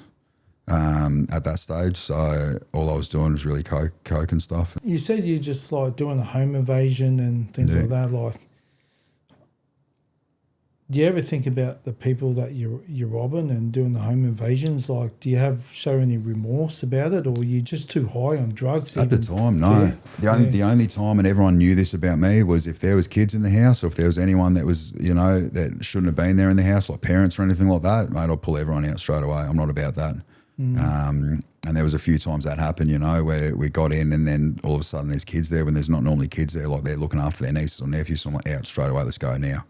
at that stage. So all I was doing was really coke and stuff. You said you're just like doing a home invasion and things like that. Like, do you ever think about the people that you're robbing and doing the home invasions? Like, do you show any remorse about it, or are you just too high on drugs? At the time, no. The only time, and everyone knew this about me, was if there was kids in the house, or if there was anyone that was, that shouldn't have been there in the house, like parents or anything like that, mate, I'll pull everyone out straight away. I'm not about that. And there was a few times that happened, where we got in and then all of a sudden there's kids there when there's not normally kids there, like they're looking after their nieces or nephews. So I'm like, out straight away, let's go now.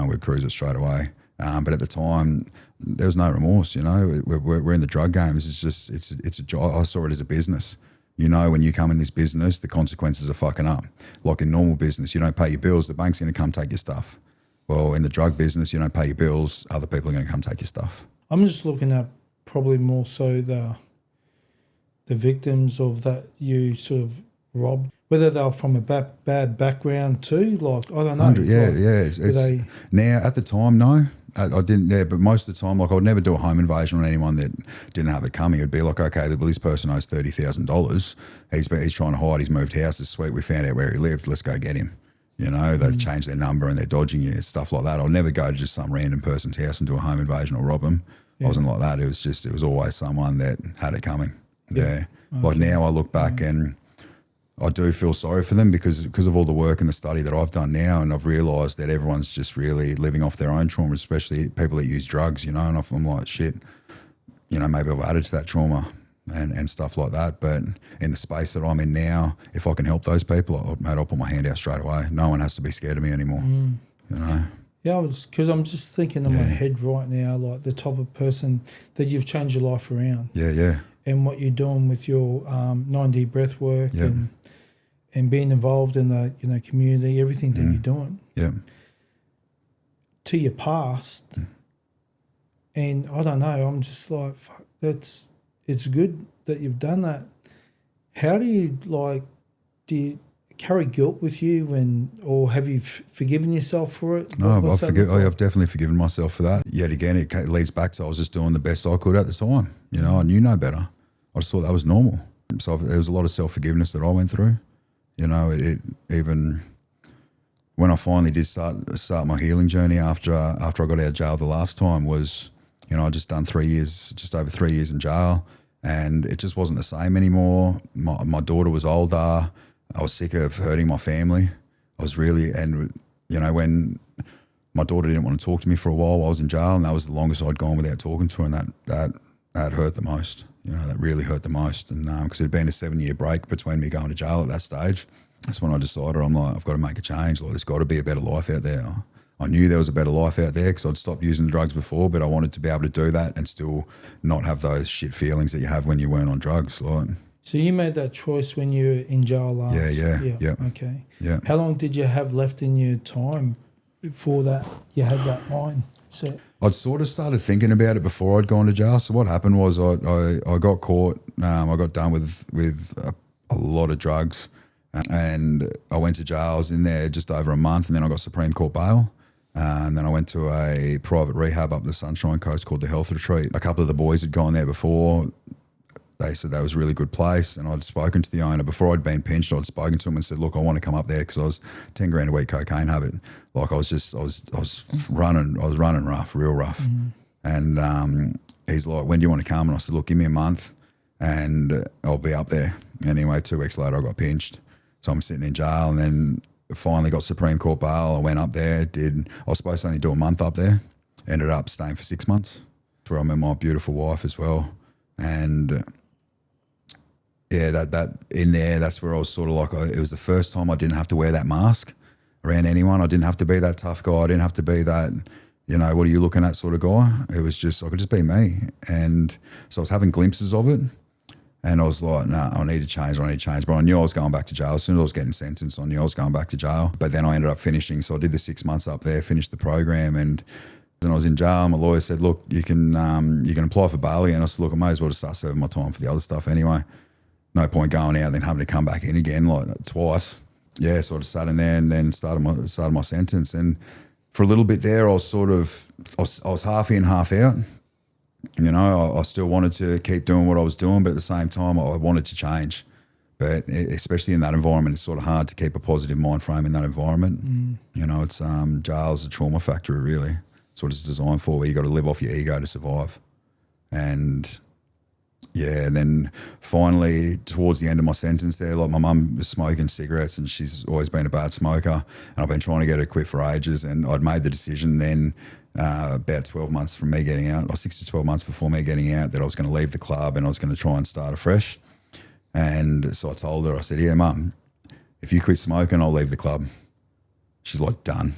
We'd cruise it straight away. But at the time, there was no remorse, We're in the drug game. It's a job. I saw it as a business. When you come in this business, the consequences are fucking up. Like in normal business, you don't pay your bills, the bank's going to come take your stuff. Well, in the drug business, you don't pay your bills, other people are going to come take your stuff. I'm just looking at probably more so the victims of that you sort of robbed, whether they're from a bad background too. Like, I don't know. Now, at the time, no. I didn't, but most of the time, like, I would never do a home invasion on anyone that didn't have it coming. It'd be like, okay, well, this person owes $30,000. He's trying to hide. He's moved houses. Sweet, we found out where he lived. Let's go get him. They've changed their number and they're dodging you, stuff like that. I'll never go to just some random person's house and do a home invasion or rob them. Yeah. I wasn't like that. It was always someone that had it coming. Yeah. Okay. Like now I look back and I do feel sorry for them because of all the work and the study that I've done now, and I've realised that everyone's just really living off their own trauma, especially people that use drugs, and I'm like, shit, maybe I've added to that trauma and stuff like that. But in the space that I'm in now, if I can help those people, I'll put my hand out straight away. No one has to be scared of me anymore, Yeah, because I'm just thinking in my head right now, like the type of person that you've changed your life around. Yeah. And what you're doing with your 9D breath work and being involved in the community, everything that you're doing. Yeah. To your past. And I don't know, I'm just like, fuck, it's good that you've done that. How do you carry guilt with you, or have you forgiven yourself for it? No, I've definitely forgiven myself for that. Yet again, it leads back to I was just doing the best I could at the time. I knew no better. I just thought that was normal. So there was a lot of self-forgiveness that I went through. It even when I finally did start my healing journey after I got out of jail the last time was, I just done just over 3 years in jail, and it just wasn't the same anymore. My daughter was older. I was sick of hurting my family. I was really, and when my daughter didn't want to talk to me for a while I was in jail, and that was the longest I'd gone without talking to her, and that hurt the most. That really hurt the most. And because it had been a 7-year break between me going to jail at that stage, that's when I decided, I'm like, I've got to make a change. Like, there's got to be a better life out there. I knew there was a better life out there because I'd stopped using the drugs before, but I wanted to be able to do that and still not have those shit feelings that you have when you weren't on drugs. Like, so you made that choice when you were in jail last? Yeah. Okay. Yeah. How long did you have left in your time before that you had that mind set? I'd sort of started thinking about it before I'd gone to jail. So what happened was I got caught. I got done with a lot of drugs, and I went to jail. I was in there just over a month, and then I got Supreme Court bail. And then I went to a private rehab up the Sunshine Coast called the Health Retreat. A couple of the boys had gone there before. They said that was a really good place, and I'd spoken to the owner before I'd been pinched. I'd spoken to him and said, "Look, I want to come up there because I was 10 grand a week cocaine habit. Like I was running rough, real rough." And he's like, "When do you want to come?" And I said, "Look, give me a month, and I'll be up there." Anyway, 2 weeks later, I got pinched, so I'm sitting in jail, and then finally got Supreme Court bail. I went up there. I was supposed to only do a month up there. Ended up staying for 6 months, where I met my beautiful wife as well, and. Yeah, that in there, that's where I was sort of like, it was the first time I didn't have to wear that mask around anyone. I didn't have to be that tough guy. I didn't have to be that, what are you looking at sort of guy. It was just, I could just be me. And so I was having glimpses of it, and I was like, nah, I need to change. But I knew I was going back to jail. As soon as I was getting sentenced, I knew I was going back to jail. But then I ended up finishing. So I did the 6 months up there, finished the program, and I was in jail. My lawyer said, look, you can apply for bail again. I said, look, I may as well just start serving my time for the other stuff anyway. No point going out and then having to come back in again like twice. Yeah, so I just sat in there and then started my sentence. And for a little bit there, I was half in, half out. You know, I still wanted to keep doing what I was doing, but at the same time, I wanted to change. But especially in that environment, it's sort of hard to keep a positive mind frame in that environment. You know, it's jail's a trauma factory, really. It's what it's designed for, where you got to live off your ego to survive. And yeah, and then finally towards the end of my sentence there, like my mum was smoking cigarettes and she's always been a bad smoker, and I've been trying to get her to quit for ages, and I'd made the decision then about 12 months from me getting out, or 6 to 12 months before me getting out, that I was going to leave the club and I was going to try and start afresh. And so I told her, I said, yeah, Mum, if you quit smoking, I'll leave the club. She's like, done.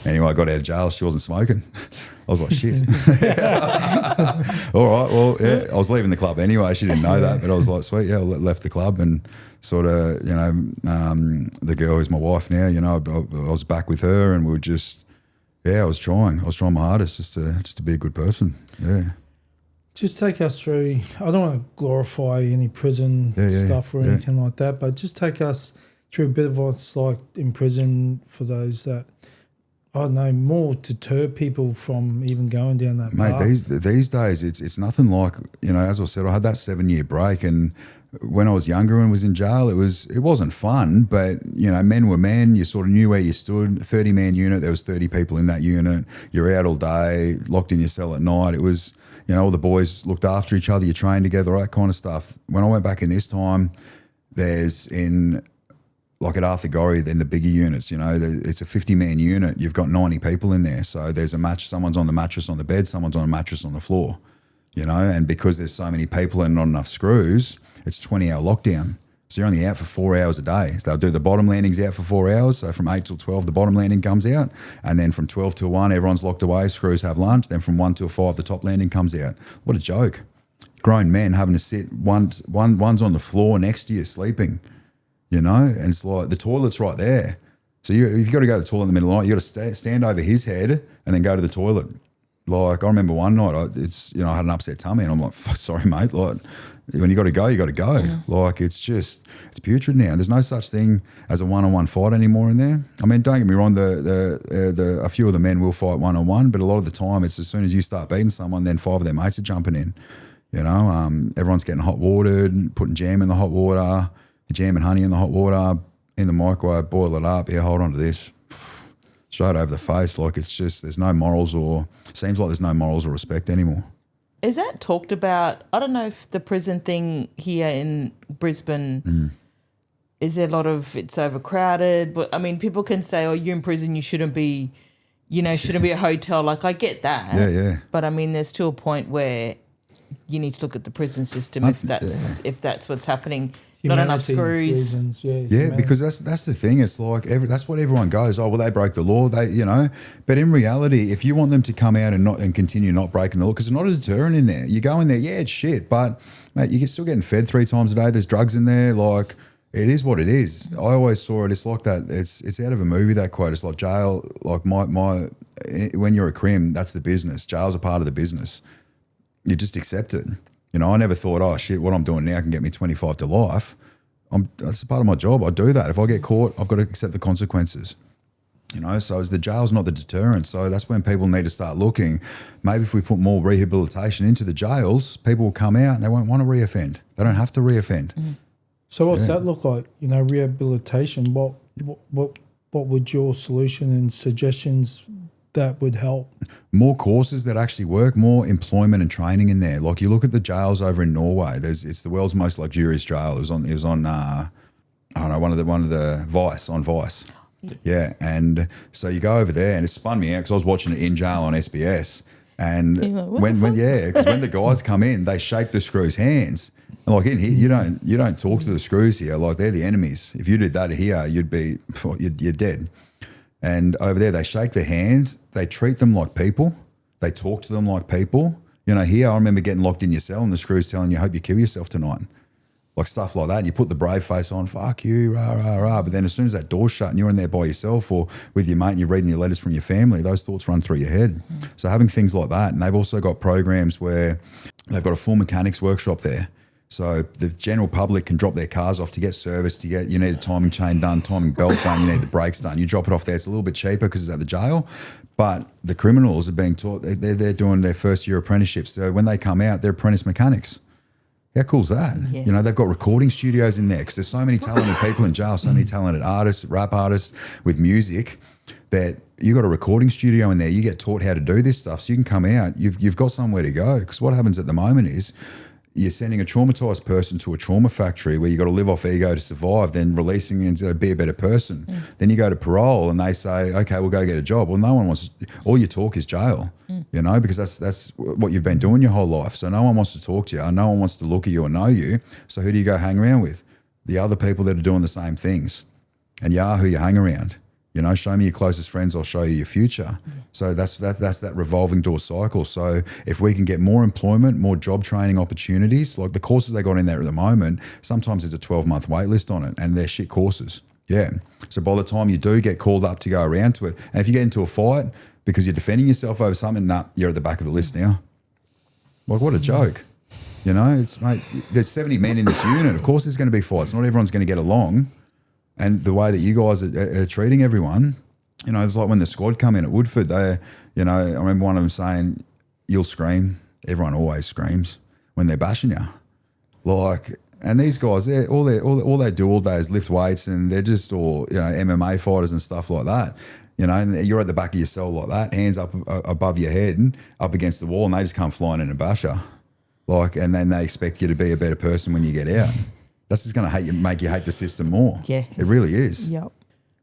Anyway, I got out of jail. She wasn't smoking. I was like, shit. All right, well, yeah, I was leaving the club anyway. She didn't know that, but I was like, sweet, yeah, I left the club, and sort of, you know, the girl who's my wife now, you know, I was back with her, and we were just, yeah, I was trying my hardest just to be a good person. Yeah. Just take us through, I don't want to glorify any prison stuff or anything like that, but just take us through a bit of what it's like in prison for those that, I don't know, more deter people from even going down that path. Mate, these days it's nothing like, you know, as I said, I had that 7-year break, and when I was younger and was in jail, it wasn't fun, but, you know, men were men. You sort of knew where you stood. 30-man unit, there was 30 people in that unit. You're out all day, locked in your cell at night. It was, you know, all the boys looked after each other. You trained together, all that kind of stuff. When I went back in this time, there's in, like at Arthur Gorrie, in the bigger units, you know, it's a 50-man unit. You've got 90 people in there. So there's a match. Someone's on the mattress on the bed, someone's on a mattress on the floor, you know, and because there's so many people and not enough screws, it's 20-hour lockdown. So you're only out for 4 hours a day. So they'll do the bottom landings out for 4 hours. So from 8 till 12, the bottom landing comes out. And then from 12 till 1, everyone's locked away, screws have lunch. Then from 1 till 5, the top landing comes out. What a joke. Grown men having to sit, one's on the floor next to you sleeping, you know, and it's like the toilet's right there. So you've got to go to the toilet in the middle of the night. You got to stand over his head and then go to the toilet. Like I remember one night, I had an upset tummy, and I'm like, sorry, mate. Like when you got to go, you got to go. Yeah. Like it's putrid now. There's no such thing as a one-on-one fight anymore in there. I mean, don't get me wrong. A few of the men will fight one-on-one, but a lot of the time, it's as soon as you start beating someone, then 5 of their mates are jumping in. You know, everyone's getting hot watered, putting jam in the hot water, jam and honey in the hot water, in the microwave, boil it up. Yeah, hold on to this. Straight over the face. Like it's just, seems like there's no morals or respect anymore. Is that talked about? I don't know if the prison thing here in Brisbane, is there a lot of, it's overcrowded, but I mean, people can say, oh, you're in prison, you shouldn't be, you know, shouldn't be a hotel. Like I get that. Yeah. But I mean, there's still a point where you need to look at the prison system if that's what's happening. Not enough screws. Reasons, because that's the thing. It's like that's what everyone goes. Oh well, they broke the law. They, you know, but in reality, if you want them to come out and continue not breaking the law, because there's not a deterrent in there. You go in there, yeah, it's shit, but mate, you're still getting fed 3 times a day. There's drugs in there. Like it is what it is. I always saw it. It's like that. It's out of a movie. That quote. It's like jail. Like when you're a crim, that's the business. Jail's a part of the business. You just accept it. You know, I never thought, oh, shit, what I'm doing now can get me 25 to life. That's a part of my job. I do that. If I get caught, I've got to accept the consequences. You know, so the jail's not the deterrent. So that's when people need to start looking. Maybe if we put more rehabilitation into the jails, people will come out and they won't want to reoffend. They don't have to reoffend. Mm-hmm. So what's that look like? You know, rehabilitation, what would your solution and suggestions that would help? More courses that actually work, more employment and training in there. Like you look at the jails over in Norway. It's the world's most luxurious jail. It was on I don't know, one of the Vice. Yeah, and so you go over there, and it spun me out because I was watching it in jail on SBS. And when the guys come in, they shake the screws' hands. And like in here, you don't talk to the screws here. Like they're the enemies. If you did that here, you're dead. And over there, they shake their hands. They treat them like people. They talk to them like people. You know, here I remember getting locked in your cell and the screws telling you, hope you kill yourself tonight. Like stuff like that. And you put the brave face on, fuck you, rah, rah, rah. But then as soon as that door's shut and you're in there by yourself or with your mate and you're reading your letters from your family, those thoughts run through your head. So having things like that. And they've also got programs where they've got a full mechanics workshop there. So the general public can drop their cars off to get serviced, you need a timing chain done, timing belt done, you need the brakes done. You drop it off there. It's a little bit cheaper because it's at the jail. But the criminals are being taught, they're doing their first year apprenticeships. So when they come out, they're apprentice mechanics. How cool is that? Yeah. You know, they've got recording studios in there because there's so many talented people in jail, so many talented artists, rap artists with music, that you got a recording studio in there. You get taught how to do this stuff so you can come out. You've got somewhere to go, because what happens at the moment is you're sending a traumatized person to a trauma factory where you got to live off ego to survive, then releasing them to be a better person. Then you go to parole and they say, okay, we'll go get a job. Well, no one wants, all your talk is jail, you know, because that's what you've been doing your whole life. So no one wants to talk to you. No one wants to look at you or know you. So who do you go hang around with? The other people that are doing the same things. And you are who you hang around. You know, show me your closest friends, I'll show you your future. So that's that revolving door cycle. So if we can get more employment, more job training opportunities, like the courses they got in there at the moment, sometimes there's a 12-month wait list on it, and they're shit courses. Yeah. So by the time you do get called up to go around to it, and if you get into a fight because you're defending yourself over something, you're at the back of the list now. Like, what a joke. You know, it's, mate, there's 70 men in this unit. Of course there's going to be fights. Not everyone's going to get along. And the way that you guys are treating everyone, you know, it's like when the squad come in at Woodford, you know, I remember one of them saying, you'll scream. Everyone always screams when they're bashing you. Like, and these guys, all they do all day is lift weights, and they're just all, you know, MMA fighters and stuff like that. You know, and you're at the back of your cell like that, hands up above your head and up against the wall, and they just come flying in and bash you. Like, and then they expect you to be a better person when you get out. That's just going to make you hate the system more. Yeah. It really is. Yep.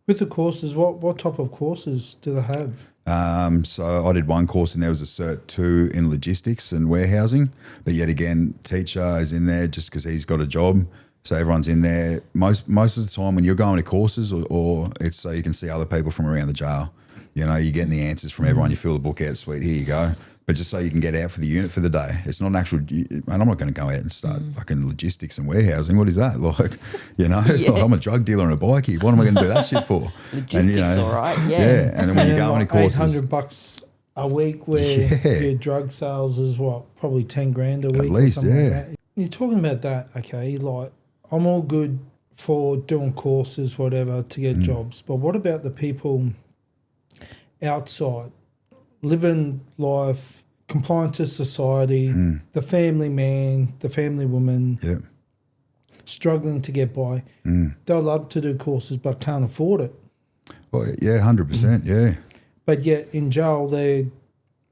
With the courses, what type of courses do they have? So I did one course, and there was a Cert 2 in logistics and warehousing. But yet again, teacher is in there just because he's got a job. So everyone's in there. Most of the time when you're going to courses, or it's so you can see other people from around the jail. You know, you're getting the answers from everyone. You fill the book out, sweet, here you go. But just so you can get out for the unit for the day. It's not an actual, and I'm not going to go out and start fucking logistics and warehousing. What is that? Like, you know, like I'm a drug dealer and a bikie. What am I going to do that shit for? Logistics, and, you know, all right, yeah. Yeah, and then when you go into courses. $800 a week where your drug sales is probably 10 grand a week. At least, or something yeah. like that. You're talking about that, okay, like I'm all good for doing courses, whatever, to get jobs. But what about the people outside, living life, compliant to society, the family man, the family woman, struggling to get by? They'll love to do courses but can't afford it. Well, yeah, 100%, yeah. But yet in jail, they're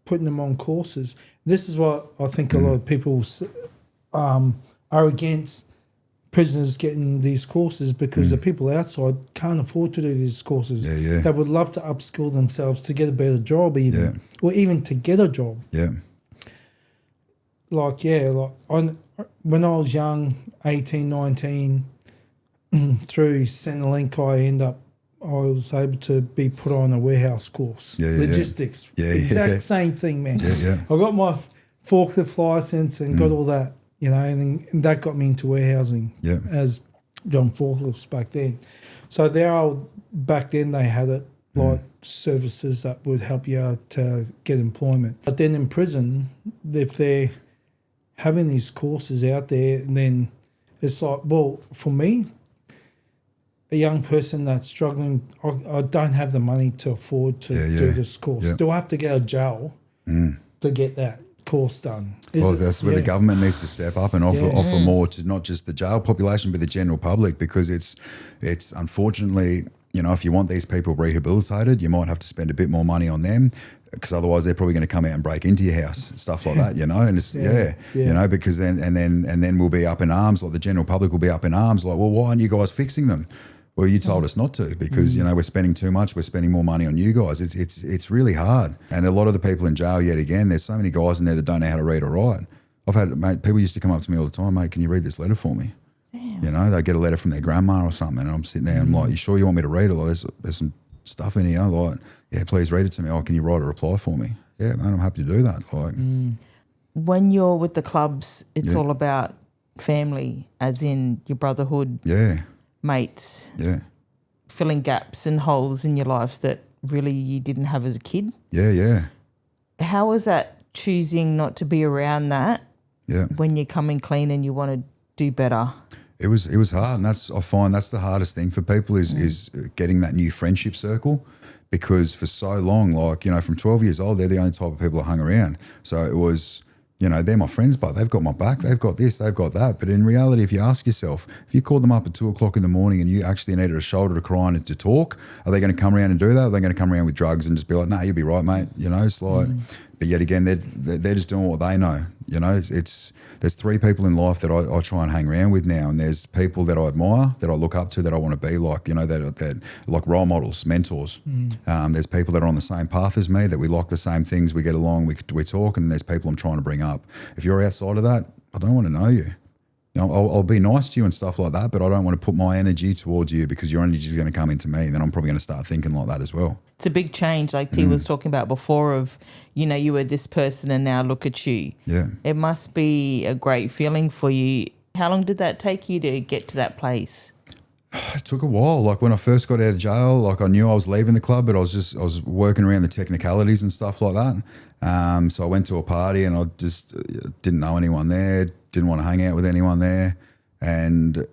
putting them on courses. This is what I think a lot of people are against prisoners getting these courses, because the people outside can't afford to do these courses. Yeah. They would love to upskill themselves to get a better job even, or even to get a job. Yeah. Like, when I was young, 18, 19, through Centrelink, I was able to be put on a warehouse course. Logistics. Exact same thing, man. Yeah. I got my forklift license and got all that, you know, and that got me into warehousing as John Forklifts back then. So back then they had it, like services that would help you out to get employment. But then in prison, if they're having these courses out there, and then it's like, well, for me, a young person that's struggling, I don't have the money to afford to do this course. Do I have to go to jail to get that course done? That's where the government needs to step up and offer more to not just the jail population but the general public, because it's unfortunately, you know, if you want these people rehabilitated, you might have to spend a bit more money on them, because otherwise they're probably going to come out and break into your house and stuff like that, you know. And it's you know, because then we'll be up in arms, like the general public will be up in arms, like, well, why aren't you guys fixing them? Well, you told us not to, because, you know, we're spending too much. We're spending more money on you guys. It's really hard. And a lot of the people in jail, yet again, there's so many guys in there that don't know how to read or write. I've had, mate, people used to come up to me all the time, mate, can you read this letter for me? Damn. You know, they'd get a letter from their grandma or something, and I'm sitting there and I'm like, you sure you want me to read it? Like, there's some stuff in here. Like, yeah, please read it to me. Oh, can you write a reply for me? Yeah, man, I'm happy to do that. Like, when you're with the clubs, it's all about family, as in your brotherhood. Mates, filling gaps and holes in your lives that really you didn't have as a kid. How was that, choosing not to be around that when you're coming clean and you want to do better? It was hard, and I find that's the hardest thing for people is getting that new friendship circle, because for so long, like, you know, from 12 years old, they're the only type of people I hung around. So it was, you know, they're my friends, but they've got my back, they've got this, they've got that. But in reality, if you ask yourself, if you called them up at 2:00 in the morning and you actually needed a shoulder to cry on and to talk, are they going to come around and do that? Are they going to come around with drugs and just be like, nah, you'll be right, mate? You know, it's like, but yet again, they're just doing what they know. You know, there's three people in life that I try and hang around with now, and there's people that I admire, that I look up to, that I want to be like, you know, that like role models, mentors. There's people that are on the same path as me, that we like the same things, we get along, we talk, and there's people I'm trying to bring up. If you're outside of that, I don't want to know you. You know, I'll be nice to you and stuff like that, but I don't want to put my energy towards you, because your energy is going to come into me, and then I'm probably going to start thinking like that as well. It's a big change, like T was talking about before, of, you know, you were this person and now look at you. Yeah. It must be a great feeling for you. How long did that take you to get to that place? It took a while. Like when I first got out of jail, like I knew I was leaving the club, but I was working around the technicalities and stuff like that. So I went to a party and I just didn't know anyone there, didn't want to hang out with anyone there. And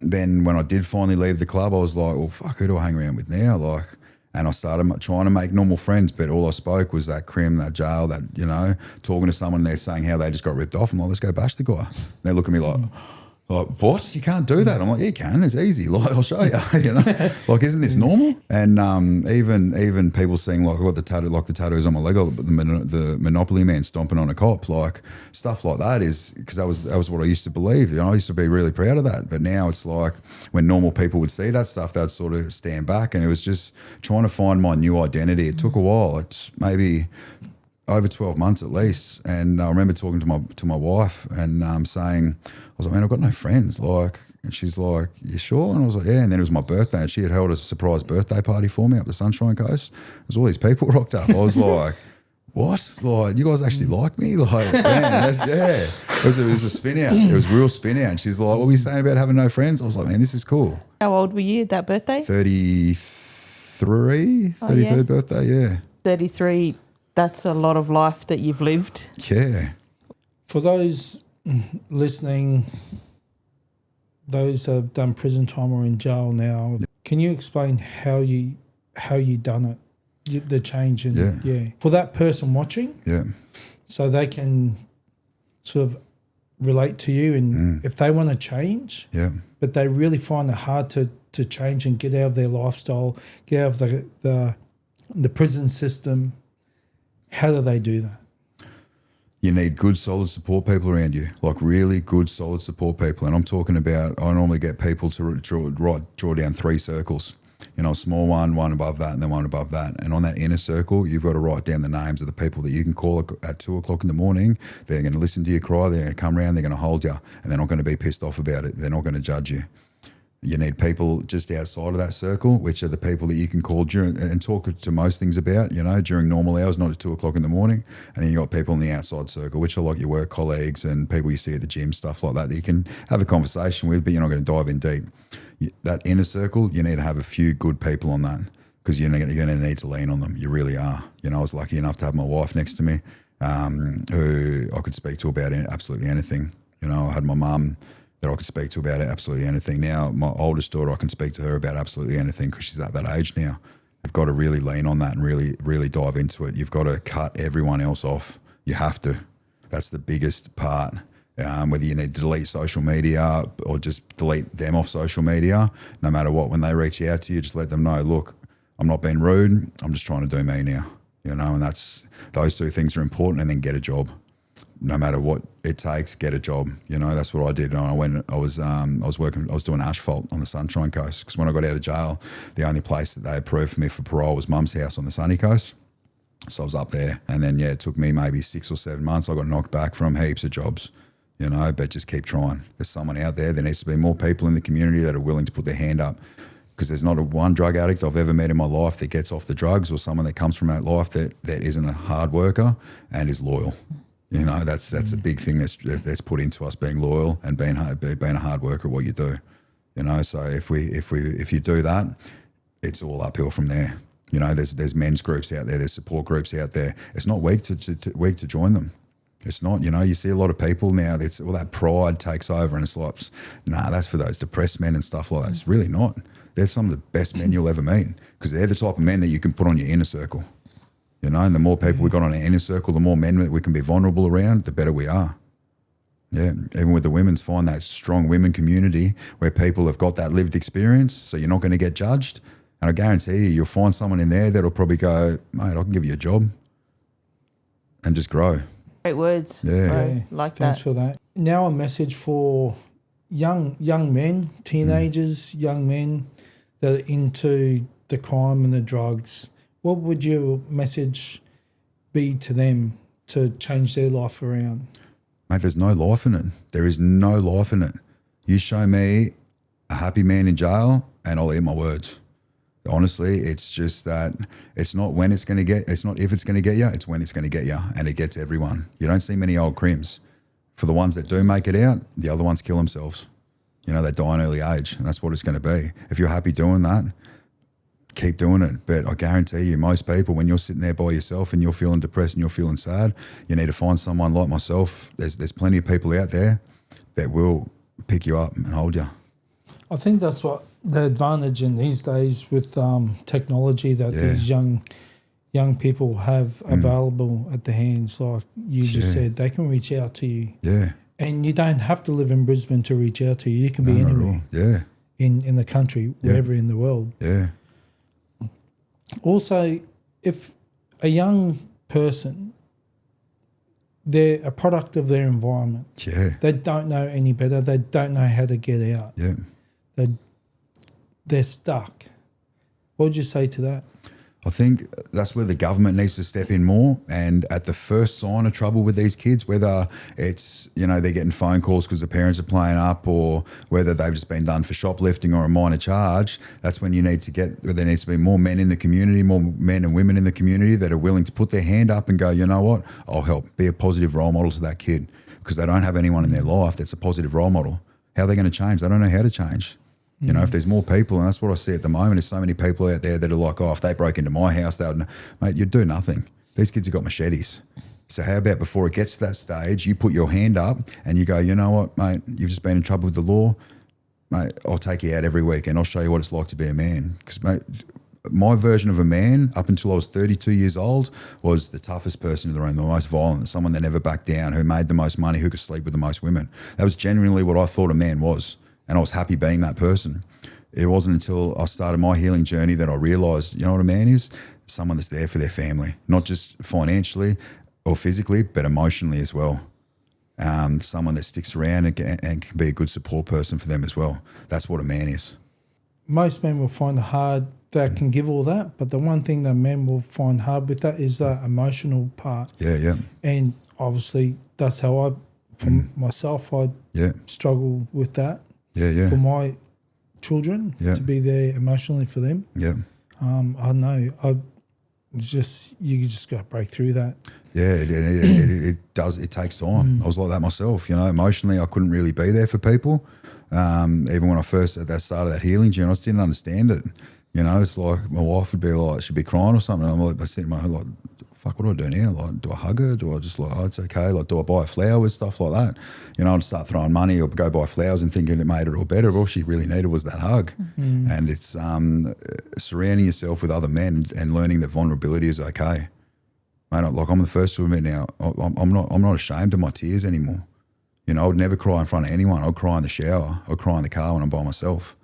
then when I did finally leave the club, I was like, well, fuck, who do I hang around with now? Like, and I started trying to make normal friends, but all I spoke was that crim, that jail, that, you know, talking to someone there saying how they just got ripped off. I'm like, let's go bash the guy. And they look at me like, what? You can't do that. I'm like, yeah, you can. It's easy. Like, I'll show you. You know, like, isn't this normal? And even people seeing like what the tattoos on my leg, or the Monopoly man stomping on a cop, like stuff like that is because that was what I used to believe. You know, I used to be really proud of that. But now it's like when normal people would see that stuff, they'd sort of stand back, and it was just trying to find my new identity. It took a while. It's maybe over 12 months at least. And I remember talking to my wife and saying, I was like, man, I've got no friends. Like, and she's like, you sure? And I was like, yeah. And then it was my birthday, and she had held a surprise birthday party for me up the Sunshine Coast. There was all these people rocked up. I was like, what? Like, you guys actually like me? Like, man, yeah. It was a spin out. It was a real spin out. And she's like, what were you saying about having no friends? I was like, man, this is cool. How old were you at that birthday? 33rd birthday, yeah. 33. That's a lot of life that you've lived. Yeah. For those listening, those have done prison time or in jail now, can you explain how you done it, the change? And for that person watching, so they can sort of relate to you, and if they want to change, but they really find it hard to change and get out of their lifestyle, get out of the prison system, how do they do that? You need good, solid support people around you, like really good, solid support people. And I'm talking about, I normally get people to draw down 3 circles, you know, a small one above that, and then one above that. And on that inner circle, you've got to write down the names of the people that you can call at 2:00 in the morning. They're going to listen to you cry. They're going to come around. They're going to hold you, and they're not going to be pissed off about it. They're not going to judge you. You need people just outside of that circle, which are the people that you can call during and talk to most things about, you know, during normal hours, not at 2:00 in the morning. And then you got people in the outside circle, which are like your work colleagues and people you see at the gym, stuff like that you can have a conversation with, but you're not going to dive in deep. That inner circle, you need to have a few good people on that, because you're going to need to lean on them. You really are. You know, I was lucky enough to have my wife next to me, who I could speak to about absolutely anything. You know, I had my mum that I could speak to about absolutely anything. Now, my oldest daughter, I can speak to her about absolutely anything, because she's at that age now. You've got to really lean on that and really, really dive into it. You've got to cut everyone else off. You have to. That's the biggest part. Whether you need to delete social media or just delete them off social media, no matter what, when they reach out to you, just let them know, look, I'm not being rude. I'm just trying to do me now, you know, and those 2 things are important. And then get a job. No matter what it takes, get a job. You know, that's what I did. I was doing asphalt on the Sunshine Coast, because when I got out of jail, the only place that they approved for me for parole was Mum's house on the Sunny Coast. So I was up there, and then it took me maybe 6 or 7 months. I got knocked back from heaps of jobs, you know, but just keep trying. There's someone out there. There needs to be more people in the community that are willing to put their hand up, because there's not one drug addict I've ever met in my life that gets off the drugs, or someone that comes from that life that isn't a hard worker and is loyal. You know, that's a big thing that's put into us, being loyal and being a hard worker at what you do. You know, so if you do that, it's all uphill from there. You know, there's men's groups out there, there's support groups out there. It's not weak to join them. It's not, you see a lot of people now, that pride takes over and it's like, nah, that's for those depressed men and stuff like that. It's really not. They're some of the best men you'll ever meet because they're the type of men that you can put on your inner circle, and the more people we got on our inner circle, the more men that we can be vulnerable around, the better we are. Yeah, even with the women's, find that strong women community where people have got that lived experience, so you're not going to get judged. And I guarantee you'll find someone in there that'll probably go, mate, I can give you a job and just grow. Great words. Yeah. Bro. Like Thanks for that. Now a message for young men, teenagers, young men that are into the crime and the drugs. What would your message be to them to change their life around? Mate, there's no life in it. There is no life in it. You show me a happy man in jail and I'll eat my words. Honestly, it's just that it's not when it's going to get, it's not if it's going to get you, it's when it's going to get you, and it gets everyone. You don't see many old crims. For the ones that do make it out, the other ones kill themselves. They die in early age, and that's what it's going to be. If you're happy doing that, keep doing it. But I guarantee you, most people, when you're sitting there by yourself and you're feeling depressed and you're feeling sad, you need to find someone like myself. There's plenty of people out there that will pick you up and hold you. I think that's what the advantage in these days with technology that these young people have available at their hands. Like you just said, they can reach out to you. Yeah. And you don't have to live in Brisbane to reach out to you. You can be anywhere. Yeah. In the country, wherever in the world. Yeah. Also, if a young person, they're a product of their environment. Yeah. They don't know any better. They don't know how to get out. Yeah. They're stuck. What would you say to that? I think that's where the government needs to step in more. And at the first sign of trouble with these kids, whether it's, they're getting phone calls because the parents are playing up, or whether they've just been done for shoplifting or a minor charge, that's when there needs to be more men in the community, more men and women in the community that are willing to put their hand up and go, you know what, I'll help. Be a positive role model to that kid, because they don't have anyone in their life that's a positive role model. How are they going to change? They don't know how to change. If there's more people, and that's what I see at the moment, there's so many people out there that are like, if they broke into my house, mate, you'd do nothing. These kids have got machetes. So how about before it gets to that stage, you put your hand up and you go, you know what, mate, you've just been in trouble with the law. Mate, I'll take you out every week and I'll show you what it's like to be a man. Because, mate, my version of a man up until I was 32 years old was the toughest person in the room, the most violent, someone that never backed down, who made the most money, who could sleep with the most women. That was genuinely what I thought a man was. And I was happy being that person. It wasn't until I started my healing journey that I realised, you know what a man is? Someone that's there for their family, not just financially or physically, but emotionally as well. Someone that sticks around and can be a good support person for them as well. That's what a man is. Most men will find it hard that can give all that, but the one thing that men will find hard with that is that emotional part. Yeah, yeah. And obviously that's how myself, I struggle with that. Yeah, yeah. For my children, to be there emotionally for them. Yeah. I know. You just got to break through that. Yeah, it does. It takes time. I was like that myself. Emotionally, I couldn't really be there for people. Even when I first at that start of that healing journey, I just didn't understand it. It's like my wife would be like, she'd be crying or something. I'm like, I sit in my head like, fuck, what do I do now? Like, do I hug her? Do I just like, it's okay? Like, do I buy flowers, stuff like that? I'd start throwing money or go buy flowers and thinking it made it all better. All she really needed was that hug. And it's surrounding yourself with other men and learning that vulnerability is okay. Mate, like I'm the first to admit now, I'm not ashamed of my tears anymore. I would never cry in front of anyone. I'd cry in the shower. I'd cry in the car when I'm by myself.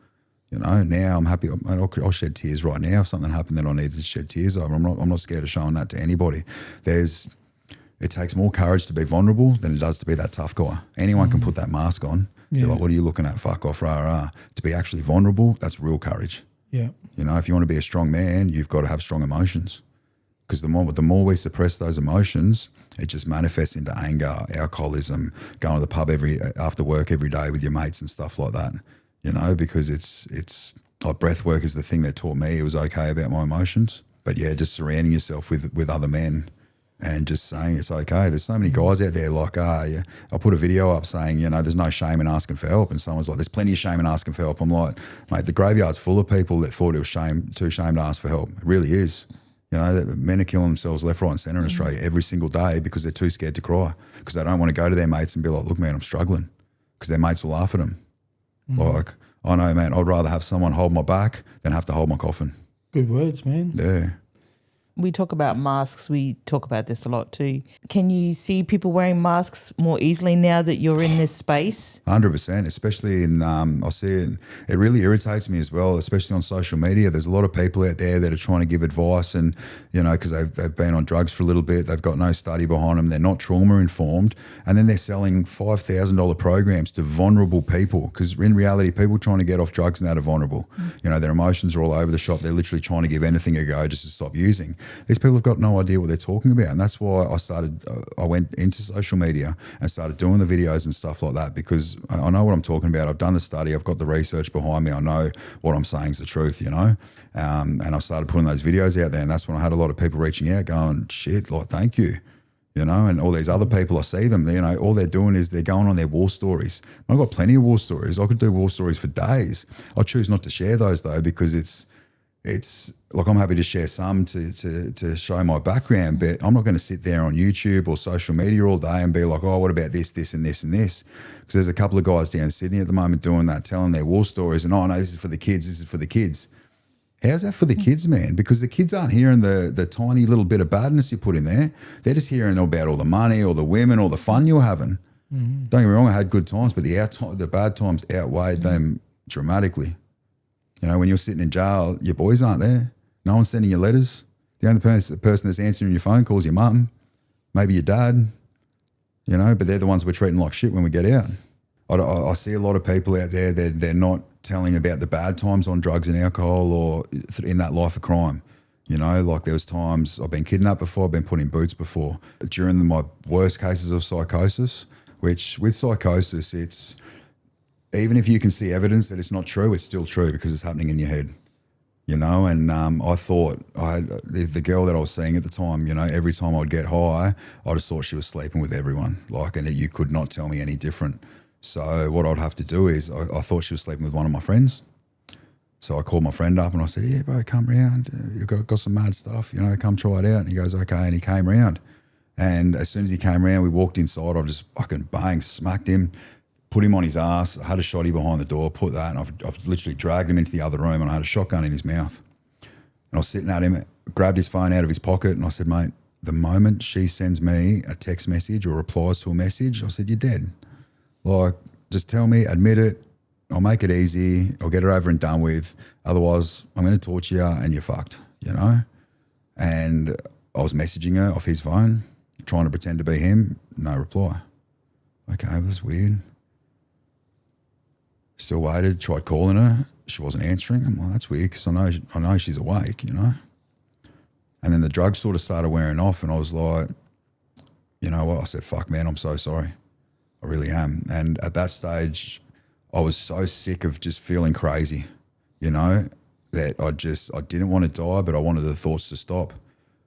Now I'm happy. I'll shed tears right now if something happened that I needed to shed tears over. I'm not scared of showing that to anybody. It takes more courage to be vulnerable than it does to be that tough guy. Anyone can put that mask on. Yeah. You're like, what are you looking at? Fuck off, rah, rah. To be actually vulnerable, that's real courage. Yeah. If you want to be a strong man, you've got to have strong emotions. Because the more we suppress those emotions, it just manifests into anger, alcoholism, going to the pub after work every day with your mates and stuff like that. Because it's like breathwork is the thing that taught me it was okay about my emotions. But yeah, just surrounding yourself with other men and just saying it's okay. There's so many guys out there like, I put a video up saying, there's no shame in asking for help. And someone's like, there's plenty of shame in asking for help. I'm like, mate, the graveyard's full of people that thought it was too shame to ask for help. It really is. You know, that men are killing themselves left, right and centre in Australia every single day because they're too scared to cry, because they don't want to go to their mates and be like, look, man, I'm struggling, because their mates will laugh at them. Like, I know, man, I'd rather have someone hold my back than have to hold my coffin. Good words, man. Yeah. We talk about masks. We talk about this a lot too. Can you see people wearing masks more easily now that you're in this space? 100%, especially in, I see it, it really irritates me as well, especially on social media. There's a lot of people out there that are trying to give advice and, you know, because they've been on drugs for a little bit, they've got no study behind them, they're not trauma informed, and then they're selling $5,000 programs to vulnerable people, because in reality, people trying to get off drugs and that are vulnerable. You know, their emotions are all over the shop. They're literally trying to give anything a go just to stop using. These people have got no idea what they're talking about, and that's why I went into social media and started doing the videos and stuff like that, because I know what I'm talking about. I've done the study, I've got the research behind me, I know what I'm saying is the truth, you know, and I started putting those videos out there, and that's when I had a lot of people reaching out going, shit, like, thank you, you know, and all these other people, I see them, you know, all they're doing is they're going on their war stories. I've got plenty of war stories. I could do war stories for days. I choose not to share those though, because it's like, I'm happy to share some to show my background, but I'm not going to sit there on YouTube or social media all day and be like, oh, what about this, this and this and this? Because there's a couple of guys down in Sydney at the moment doing that, telling their war stories, and, oh, no, this is for the kids, this is for the kids. How's that for the kids, man? Because the kids aren't hearing the tiny little bit of badness you put in there. They're just hearing about all the money, all the women, all the fun you're having. Don't get me wrong, I had good times, but the bad times outweighed them dramatically. You know, when you're sitting in jail, your boys aren't there. No one's sending you letters. The only person that's answering your phone calls your mum, maybe your dad, you know, but they're the ones we're treating like shit when we get out. I see a lot of people out there, they're not telling about the bad times on drugs and alcohol or in that life of crime. You know, like, there was times I've been kidnapped before, I've been put in boots before. During my worst cases of psychosis, which with psychosis, it's, even if you can see evidence that it's not true, it's still true because it's happening in your head, you know. And I thought the girl that I was seeing at the time, you know, every time I'd get high, I just thought she was sleeping with everyone, like, and you could not tell me any different. So what I'd have to do is, I thought she was sleeping with one of my friends. So I called my friend up and I said, yeah, bro, come round. You've got some mad stuff, you know, come try it out. And he goes, okay. And he came round. And as soon as he came round, we walked inside. I just fucking smacked him, put him on his ass. I had a shotty behind the door, put that, and I've literally dragged him into the other room, and I had a shotgun in his mouth. And I was sitting at him, grabbed his phone out of his pocket, and I said, mate, the moment she sends me a text message or replies to a message, I said, you're dead. Like, just tell me, admit it, I'll make it easy, I'll get it over and done with. Otherwise, I'm going to torture you and you're fucked, you know? And I was messaging her off his phone, trying to pretend to be him, no reply. Okay, that was weird. Still waited, tried calling her. She wasn't answering. I'm like, that's weird, because I know she's awake, you know. And then the drugs sort of started wearing off, and I was like, you know what? I said, fuck, man, I'm so sorry. I really am. And at that stage, I was so sick of just feeling crazy, you know, that I didn't want to die, but I wanted the thoughts to stop.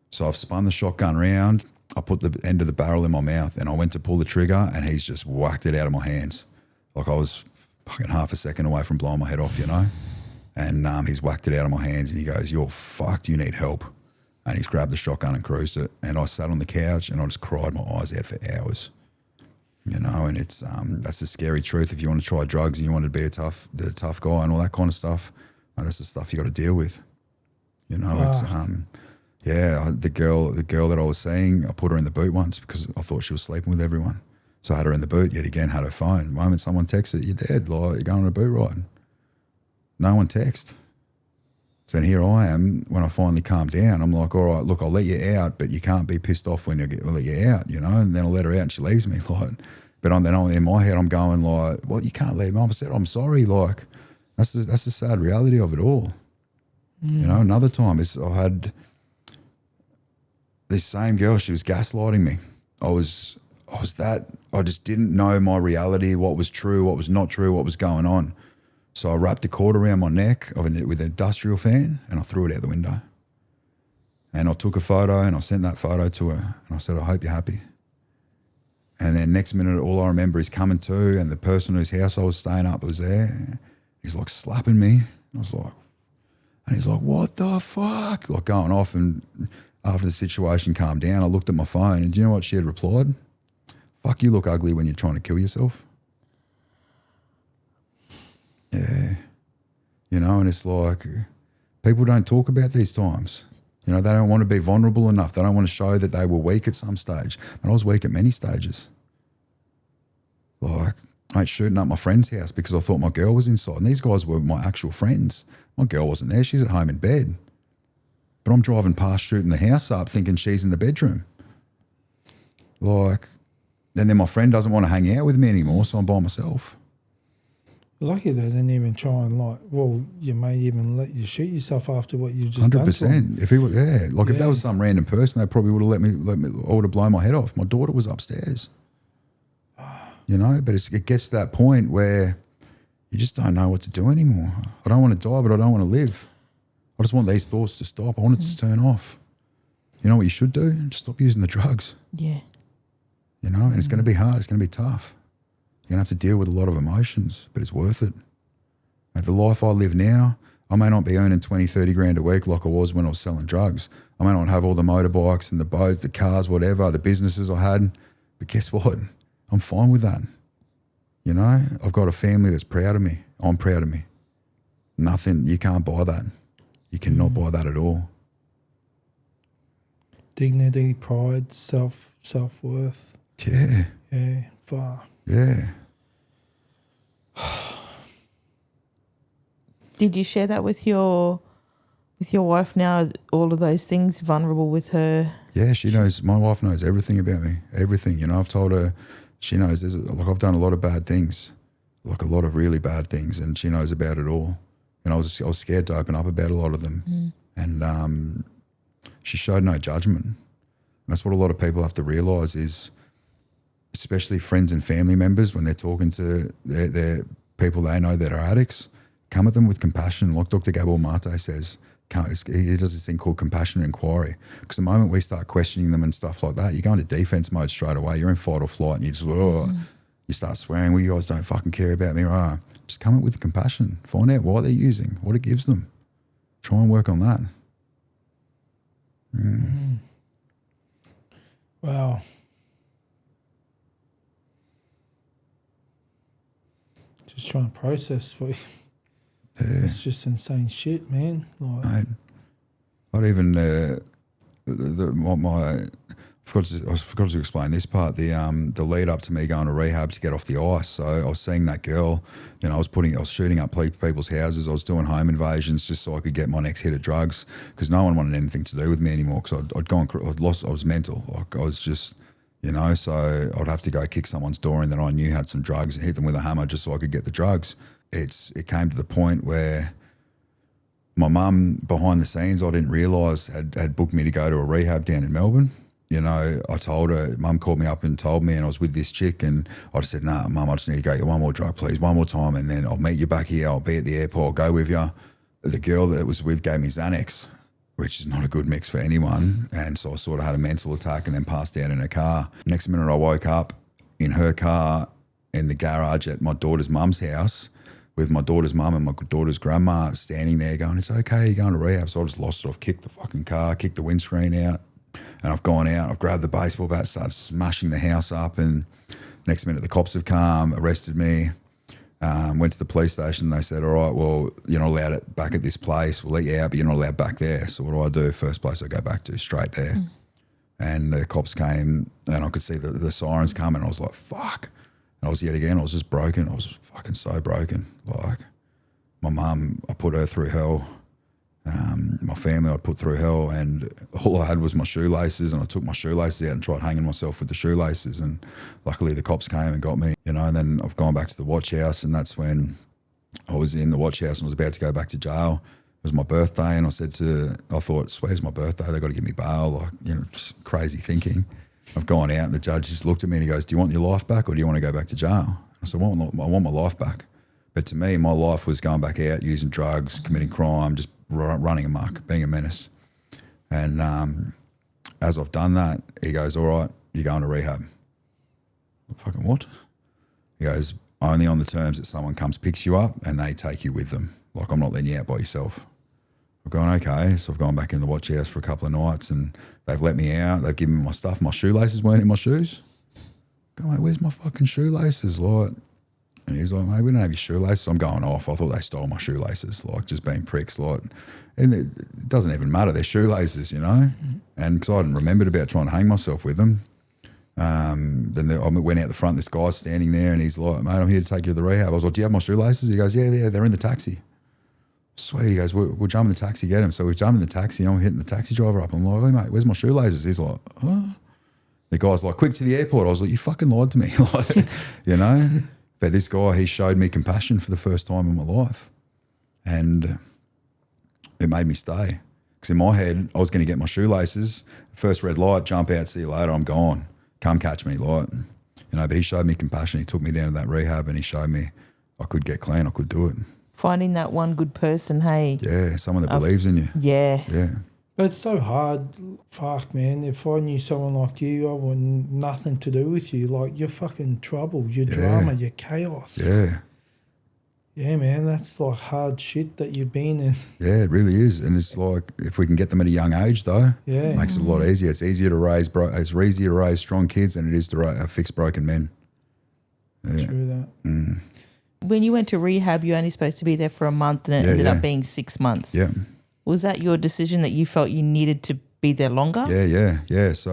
So I've spun the shotgun round. I put the end of the barrel in my mouth, and I went to pull the trigger, and he's just whacked it out of my hands. Like, I was fucking half a second away from blowing my head off, you know? And he's whacked it out of my hands, and he goes, you're fucked, you need help. And he's grabbed the shotgun and cruised it. And I sat on the couch and I just cried my eyes out for hours, you know? And it's that's the scary truth. If you want to try drugs and you want to be the tough guy and all that kind of stuff, that's the stuff you got to deal with, you know? Wow. It's yeah, the girl that I was seeing, I put her in the boot once because I thought she was sleeping with everyone. So I had her in the boot, yet again had her phone. The moment someone texted, you're dead, like, you're going on a boot ride. No one texted. So then here I am, when I finally calmed down, I'm like, all right, look, I'll let you out, but you can't be pissed off when I'll let you out, you know? And then I'll let her out and she leaves me, like, but in my head, I'm going like, what, you can't leave me? I said, I'm sorry, like, that's the sad reality of it all. You know, another time I had this same girl, she was gaslighting me. I just didn't know my reality, what was true, what was not true, what was going on. So I wrapped a cord around my neck with an industrial fan, and I threw it out the window. And I took a photo and I sent that photo to her, and I said, I hope you're happy. And then next minute, all I remember is coming to, and the person whose house I was staying up was there. He's like slapping me. I was like, I And he's like, what the fuck? Like going off. And after the situation calmed down, I looked at my phone and do you know what she had replied? Fuck, you look ugly when you're trying to kill yourself. Yeah. You know, and it's like people don't talk about these times. You know, they don't want to be vulnerable enough. They don't want to show that they were weak at some stage. But I was weak at many stages. Like, I ain't shooting up my friend's house because I thought my girl was inside. And these guys were my actual friends. My girl wasn't there. She's at home in bed. But I'm driving past shooting the house up thinking she's in the bedroom. Like, and then my friend doesn't want to hang out with me anymore, so I'm by myself. Lucky they didn't even try and you may even let you shoot yourself after what you've just done. 100%. If he was, if that was some random person, they probably would have let me. I would have blown my head off. My daughter was upstairs. You know, but it gets to that point where you just don't know what to do anymore. I don't want to die, but I don't want to live. I just want these thoughts to stop. I want it to turn off. You know what you should do? Just stop using the drugs. Yeah. You know, and it's going to be hard. It's going to be tough. You're going to have to deal with a lot of emotions, but it's worth it. At the life I live now, I may not be earning 20, 30 grand a week like I was when I was selling drugs. I may not have all the motorbikes and the boats, the cars, whatever, the businesses I had. But guess what? I'm fine with that. You know, I've got a family that's proud of me. I'm proud of me. Nothing, you can't buy that. You cannot buy that at all. Dignity, pride, self-worth. Yeah. Yeah, far. Yeah. Did you share that with your wife now, all of those things, vulnerable with her? Yeah, she knows. My wife knows everything about me. Everything. You know, I've told her, she knows I've done a lot of bad things, like a lot of really bad things, and she knows about it all. And I was scared to open up about a lot of them. And she showed no judgment. And that's what a lot of people have to realise is, especially friends and family members, when they're talking to their people they know that are addicts, come at them with compassion. Like Dr. Gabor Mate says, he does this thing called compassionate inquiry. Because the moment we start questioning them and stuff like that, you go into defense mode straight away. You're in fight or flight and you just, you start swearing, well, you guys don't fucking care about me. Right? Just come at with compassion. Find out why they're using, what it gives them. Try and work on that. Wow. Just trying to process what it's just insane shit, man. Like, Mate, I'd even I forgot to explain this part. The lead up to me going to rehab to get off the ice. So I was seeing that girl. You know, I was shooting up people's houses. I was doing home invasions just so I could get my next hit of drugs because no one wanted anything to do with me anymore. Because I was mental. Like I was just, you know. So I'd have to go kick someone's door in that I knew had some drugs and hit them with a hammer just so I could get the drugs. It came to the point where my mum, behind the scenes, I didn't realise had booked me to go to a rehab down in Melbourne. You know, I told her, Mum called me up and told me, and I was with this chick, and I just said, nah, Mum, I just need to go get one more drug, please, one more time, and then I'll meet you back here. I'll be at the airport. I'll go with you. The girl that was with gave me Xanax, which is not a good mix for anyone, and so I sort of had a mental attack and then passed out in her car. Next minute I woke up in her car in the garage at my daughter's mum's house with my daughter's mum and my daughter's grandma standing there going, it's okay, you're going to rehab. So I just lost it. I've kicked the fucking car, kicked the windscreen out, and I've gone out, I've grabbed the baseball bat, started smashing the house up, and next minute the cops have come, arrested me, went to the police station. They said, all right, well, you're not allowed it back at this place. We'll let you out, but you're not allowed back there. So what do? First place I go back to, straight there. And the cops came and I could see the sirens coming. I was like, fuck. And I was I was just broken. I was fucking so broken. Like my mum, I put her through hell. My family I'd put through hell, and all I had was my shoelaces, and I took my shoelaces out and tried hanging myself with the shoelaces, and luckily the cops came and got me, you know. And then I've gone back to the watch house, and that's when I was in the watch house and was about to go back to jail. It was my birthday, and I thought, sweet, it's my birthday, they've got to give me bail, like, you know, just crazy thinking. I've gone out and the judge just looked at me and he goes, do you want your life back or do you want to go back to jail? I said, I want my life back. But to me, my life was going back out, using drugs, committing crime, just running amok, being a menace. And as I've done that, he goes, all right, you're going to rehab. Fucking what? He goes, only on the terms that someone comes, picks you up and they take you with them. Like, I'm not letting you out by yourself. I gone, okay. So I've gone back in the watch house for a couple of nights and they've let me out. They've given me my stuff. My shoelaces weren't in my shoes. Go, mate, where's my fucking shoelaces? Like, and he's like, mate, we don't have your shoelaces. So I'm going off. I thought they stole my shoelaces, like just being pricks. Like, and it doesn't even matter. They're shoelaces, you know? And because I hadn't remembered about trying to hang myself with them. Then I went out the front, this guy's standing there and he's like, mate, I'm here to take you to the rehab. I was like, do you have my shoelaces? He goes, yeah, they're in the taxi. Sweet. He goes, we'll jump in the taxi, get him. So we jump in the taxi and I'm hitting the taxi driver up. I'm like, hey, mate, where's my shoelaces? He's like, huh? The guy's like, quick to the airport. I was like, you fucking lied to me. Like, you know? But this guy, he showed me compassion for the first time in my life. And it made me stay. Because in my head, I was going to get my shoelaces. First red light, jump out, see you later, I'm gone. Come catch me, like, you know, but he showed me compassion. He took me down to that rehab and he showed me I could get clean, I could do it. Finding that one good person, hey. Yeah, someone that believes in you. Yeah. Yeah. But it's so hard. Fuck, man. If I knew someone like you, I want nothing to do with you. Like, you're fucking trouble, you're drama, you're chaos. Yeah. Yeah, man, that's like hard shit that you've been in. Yeah, it really is. And it's like, if we can get them at a young age though, it makes it a lot easier. It's easier to raise strong kids than it is to fix broken men. Yeah. True that. Mm. When you went to rehab, you were only supposed to be there for a month and it ended up being 6 months. Yeah. Was that your decision that you felt you needed to be there longer? Yeah. So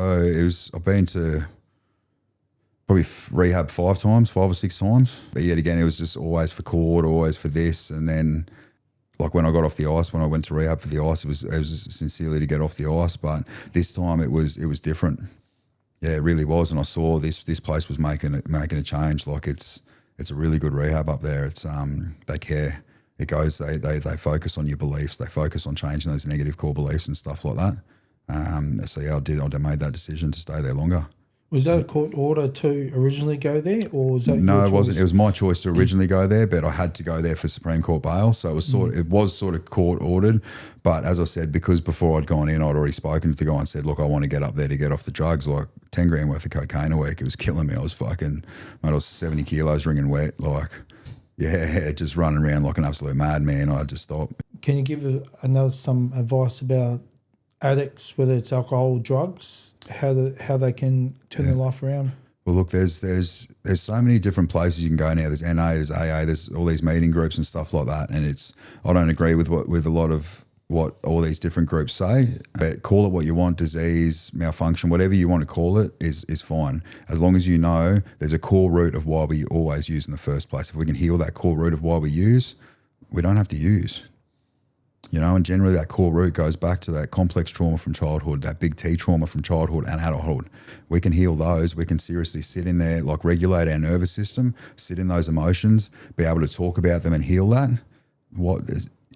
I've been to probably rehab 5 or 6 times. But yet again, it was just always for court, always for this. And then like when I got off the ice, when I went to rehab for the ice, it was just sincerely to get off the ice. But this time it was different. Yeah, it really was. And I saw this place was making a change. Like it's a really good rehab up there. It's they care. It goes, they focus on your beliefs. They focus on changing those negative core beliefs and stuff like that. So yeah, I made that decision to stay there longer. Was that a court order to originally go there, or was that your choice? No, it wasn't. It was my choice to originally go there, but I had to go there for Supreme Court bail. So it was sort of court ordered. But as I said, because before I'd gone in, I'd already spoken to the guy and said, look, I want to get up there to get off the drugs, like 10 grand worth of cocaine a week. It was killing me. I was mate, I was 70 kilos wringing wet, like, yeah, just running around like an absolute madman. I had to stop. Can you give some advice about addicts, whether it's alcohol, drugs, how they can turn their life around? Well, look, there's so many different places you can go now. There's NA, there's AA, there's all these meeting groups and stuff like that. And I don't agree with a lot of what all these different groups say, but call it what you want, disease, malfunction, whatever you want to call it is fine. As long as you know there's a core root of why we always use in the first place. If we can heal that core root of why we use, we don't have to use. You know, and generally that core root goes back to that complex trauma from childhood, that big T trauma from childhood and adulthood. We can heal those. We can seriously sit in there, like regulate our nervous system, sit in those emotions, be able to talk about them and heal that.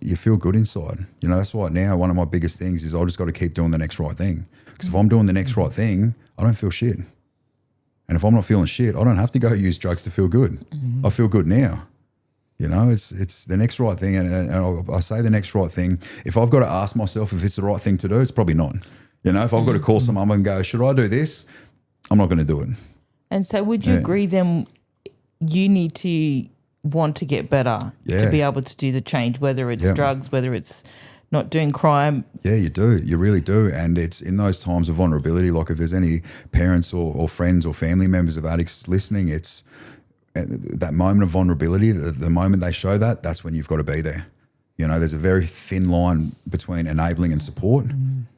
You feel good inside. You know, that's why now one of my biggest things is I just got to keep doing the next right thing. Because if I'm doing the next right thing, I don't feel shit. And if I'm not feeling shit, I don't have to go use drugs to feel good. I feel good now. You know, it's the next right thing. And I say the next right thing. If I've got to ask myself if it's the right thing to do, it's probably not. You know, if I've got to call someone and go, should I do this? I'm not going to do it. And so would you agree then you need to want to get better to be able to do the change, whether it's drugs, whether it's not doing crime? Yeah, you do. You really do. And it's in those times of vulnerability, like if there's any parents or friends or family members of addicts listening, it's that moment of vulnerability, the moment they show that's when you've got to be there. You know, there's a very thin line between enabling and support.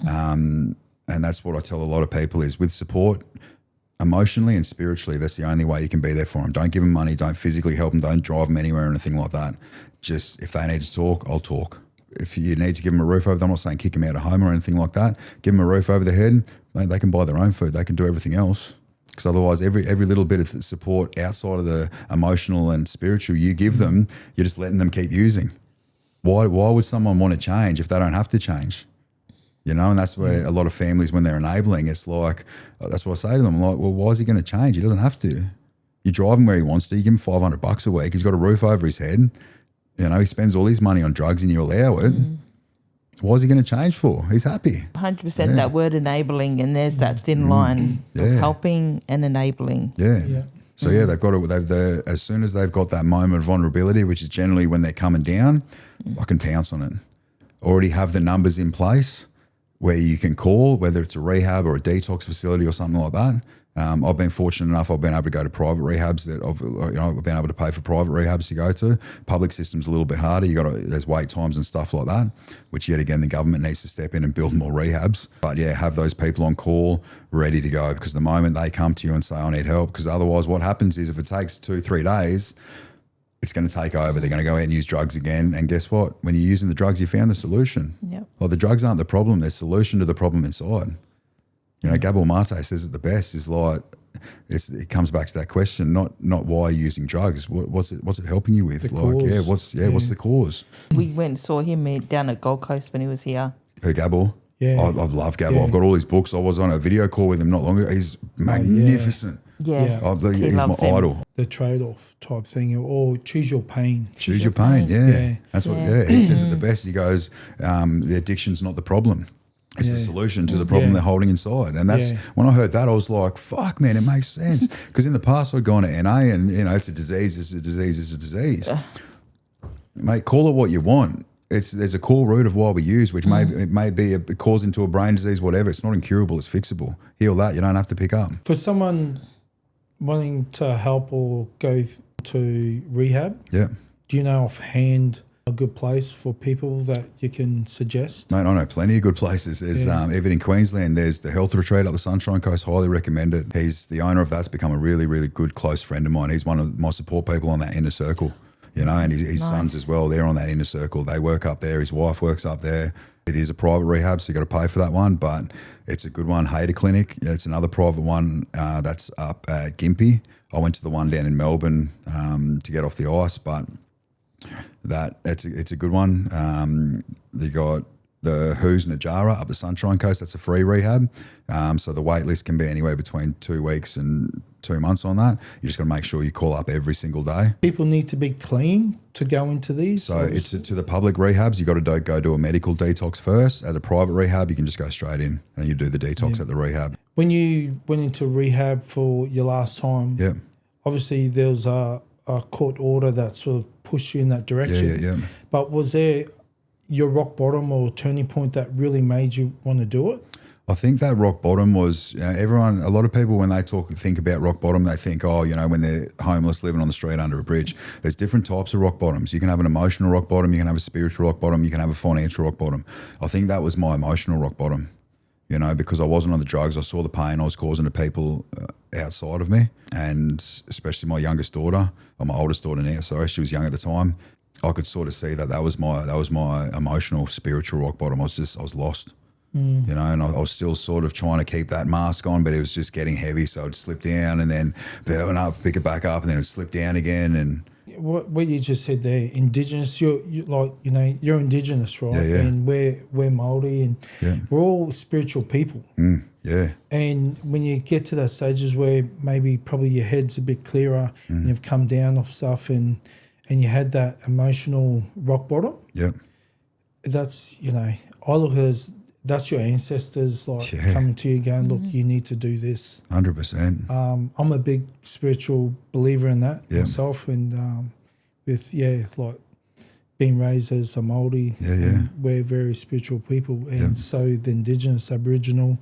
And that's what I tell a lot of people is with support, emotionally and spiritually, that's the only way you can be there for them. Don't give them money, don't physically help them, don't drive them anywhere or anything like that. Just if they need to talk, I'll talk. If you need to give them a roof over them, I'm not saying kick them out of home or anything like that. Give them a roof over their head. They can buy their own food. They can do everything else. Because otherwise, every little bit of support outside of the emotional and spiritual you give them, you're just letting them keep using. Why would someone want to change if they don't have to change? You know, and that's where a lot of families, when they're enabling, it's like, that's what I say to them. I'm like, well, why is he going to change? He doesn't have to. You drive him where he wants to. You give him $500 a week. He's got a roof over his head. You know, he spends all his money on drugs and you allow it. Why is he going to change for? He's happy. 100% that word enabling, and there's that thin line of helping and enabling. So they've got to. As soon as they've got that moment of vulnerability, which is generally when they're coming down, I can pounce on it. already have the numbers in place where you can call, whether it's a rehab or a detox facility or something like that. I've been fortunate enough. I've been able to go to private rehabs that I've been able to pay for private rehabs to go to. Public system's a little bit harder. There's wait times and stuff like that, which yet again the government needs to step in and build more rehabs. But yeah, have those people on call ready to go, because the moment they come to you and say I need help, because otherwise what happens is if it takes 2-3 days, it's going to take over. They're going to go out and use drugs again. And guess what? When you're using the drugs, you found the solution. Yep. Well, the drugs aren't the problem. They're the solution to the problem inside. You know, Gabor Mate says it the best, is like, it comes back to that question, not why are you using drugs? What's it helping you with? What's the cause? We went and saw him down at Gold Coast when he was here. Who, Gabor? Yeah. I love Gabor. Yeah. I've got all his books. I was on a video call with him not long ago. He's magnificent. Yeah. He's my idol. The trade-off type thing, or choose your pain. Choose your pain, Yeah. That's what, he says it the best. He goes, the addiction's not the problem. It's the solution to the problem they're holding inside. And that's when I heard that, I was like, fuck, man, it makes sense. Because in the past, I'd gone to NA and, you know, it's a disease. Mate, call it what you want. There's a core root of why we use, which may be a cause into a brain disease, whatever. It's not incurable, it's fixable. Heal that, you don't have to pick up. For someone wanting to help or go to rehab, do you know offhand a good place for people that you can suggest? Mate, I know plenty of good places. There's even in Queensland, there's the health retreat up the Sunshine Coast. Highly recommend it. He's the owner of that's become a really, really good close friend of mine. He's one of my support people on that inner circle, you know, and his sons as well. They're on that inner circle. They work up there. His wife works up there. It is a private rehab, so you got to pay for that one, but it's a good one. Hader Clinic, it's another private one that's up at Gympie. I went to the one down in Melbourne to get off the ice, but it's a good one. They got the Who's Najara up the Sunshine Coast. That's a free rehab. So the wait list can be anywhere between 2 weeks and 2 months on that. You just got to make sure you call up every single day. People need to be clean to go into these? So it's to the public rehabs, you got to go do a medical detox first. At a private rehab, you can just go straight in and you do the detox at the rehab. When you went into rehab for your last time, obviously there was a court order that sort of pushed you in that direction. But was there your rock bottom or turning point that really made you want to do it? I think that rock bottom was, a lot of people when they think about rock bottom, they think, when they're homeless living on the street under a bridge. There's different types of rock bottoms. You can have an emotional rock bottom, you can have a spiritual rock bottom, you can have a financial rock bottom. I think that was my emotional rock bottom, you know, because I wasn't on the drugs. I saw the pain I was causing to people outside of me, and especially my youngest daughter, or my oldest daughter now, sorry, she was young at the time. I could sort of see that was my emotional, spiritual rock bottom. I was lost. You know, and I was still sort of trying to keep that mask on, but it was just getting heavy. So it'd slip down and then burn up, pick it back up, and then it'd slip down again. And what you just said there, Indigenous, you're Indigenous, right? Yeah. And we're Māori, and we're all spiritual people. And when you get to those stages where maybe probably your head's a bit clearer and you've come down off stuff and you had that emotional rock bottom, that's, you know, I look at it as that's your ancestors coming to you going, look, you need to do this. 100%. I'm a big spiritual believer in that myself, and with being raised as a Māori, we're very spiritual people, and so the Indigenous, Aboriginal,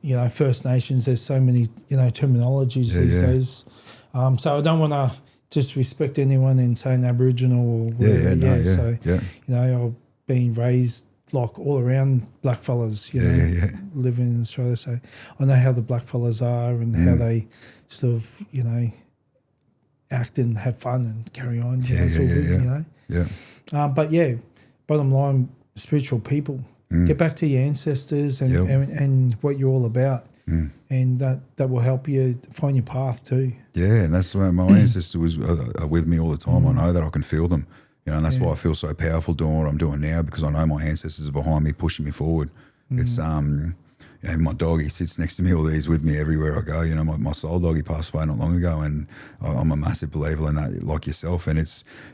you know, First Nations, there's so many, you know, terminologies these days. So I don't want to disrespect anyone in saying Aboriginal or whatever. So, you know, I've been raised like all around black fellas, you know, living in Australia. So I know how the black fellas are and how they sort of, you know, act and have fun and carry on. You know? But bottom line, spiritual people. Get back to your ancestors and what you're all about. And that will help you find your path too. Yeah, and that's why my ancestors are with me all the time. I know that I can feel them. You know, and that's why I feel so powerful doing what I'm doing now, because I know my ancestors are behind me, pushing me forward. It's my dog, he sits next to me, or he's with me everywhere I go. You know, my soul dog, he passed away not long ago, and I'm a massive believer in that, like yourself. And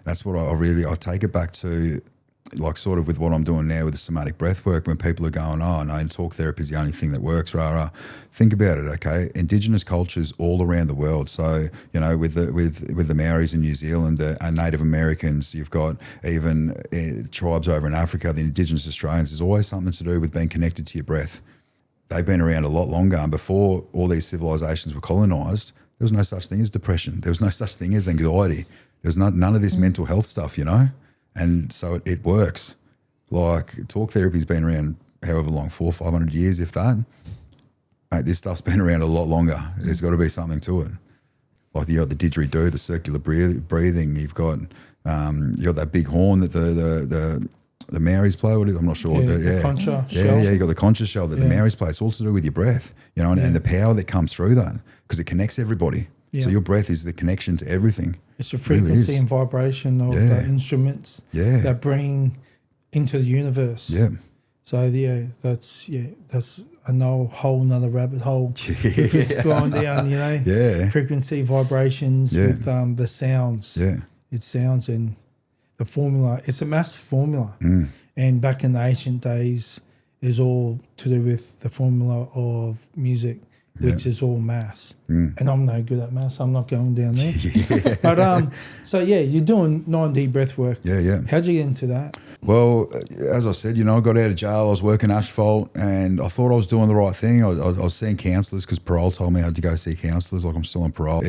that's what I take it back to. like sort of with what I'm doing now with the somatic breath work, when people are going, oh no, talk therapy is the only thing that works, think about it, okay? Indigenous cultures all around the world. So, you know, with the Maoris in New Zealand, the Native Americans, you've got even tribes over in Africa, the Indigenous Australians, there's always something to do with being connected to your breath. They've been around a lot longer, and before all these civilizations were colonised, there was no such thing as depression. There was no such thing as anxiety. There was none of this mental health stuff, you know? And so it works. Like, talk therapy's been around however long, 400 or 500 years, if that. Mate, this stuff's been around a lot longer. There's got to be something to it. Like you got the didgeridoo, the circular breathing. You've got that big horn that the Maoris play. I'm not sure. The concha shell. Yeah, you got the concha shell that the Maoris play. It's all to do with your breath, you know, and the power that comes through that, because it connects everybody. Yeah. So your breath is the connection to everything. It's the frequency and vibration of the instruments that bring into the universe. Yeah. So that's a whole nother rabbit hole going down, you know. Yeah. Frequency, vibrations with the sounds. Yeah. It sounds and the formula. It's a mass formula. And back in the ancient days, it's all to do with the formula of music, which is all mass. And I'm no good at mass. I'm not going down there. But so you're doing 9D breath work. Yeah. How'd you get into that? Well, as I said, you know, I got out of jail. I was working asphalt, and I thought I was doing the right thing. I was seeing counsellors because parole told me I had to go see counsellors. Like, I'm still on parole.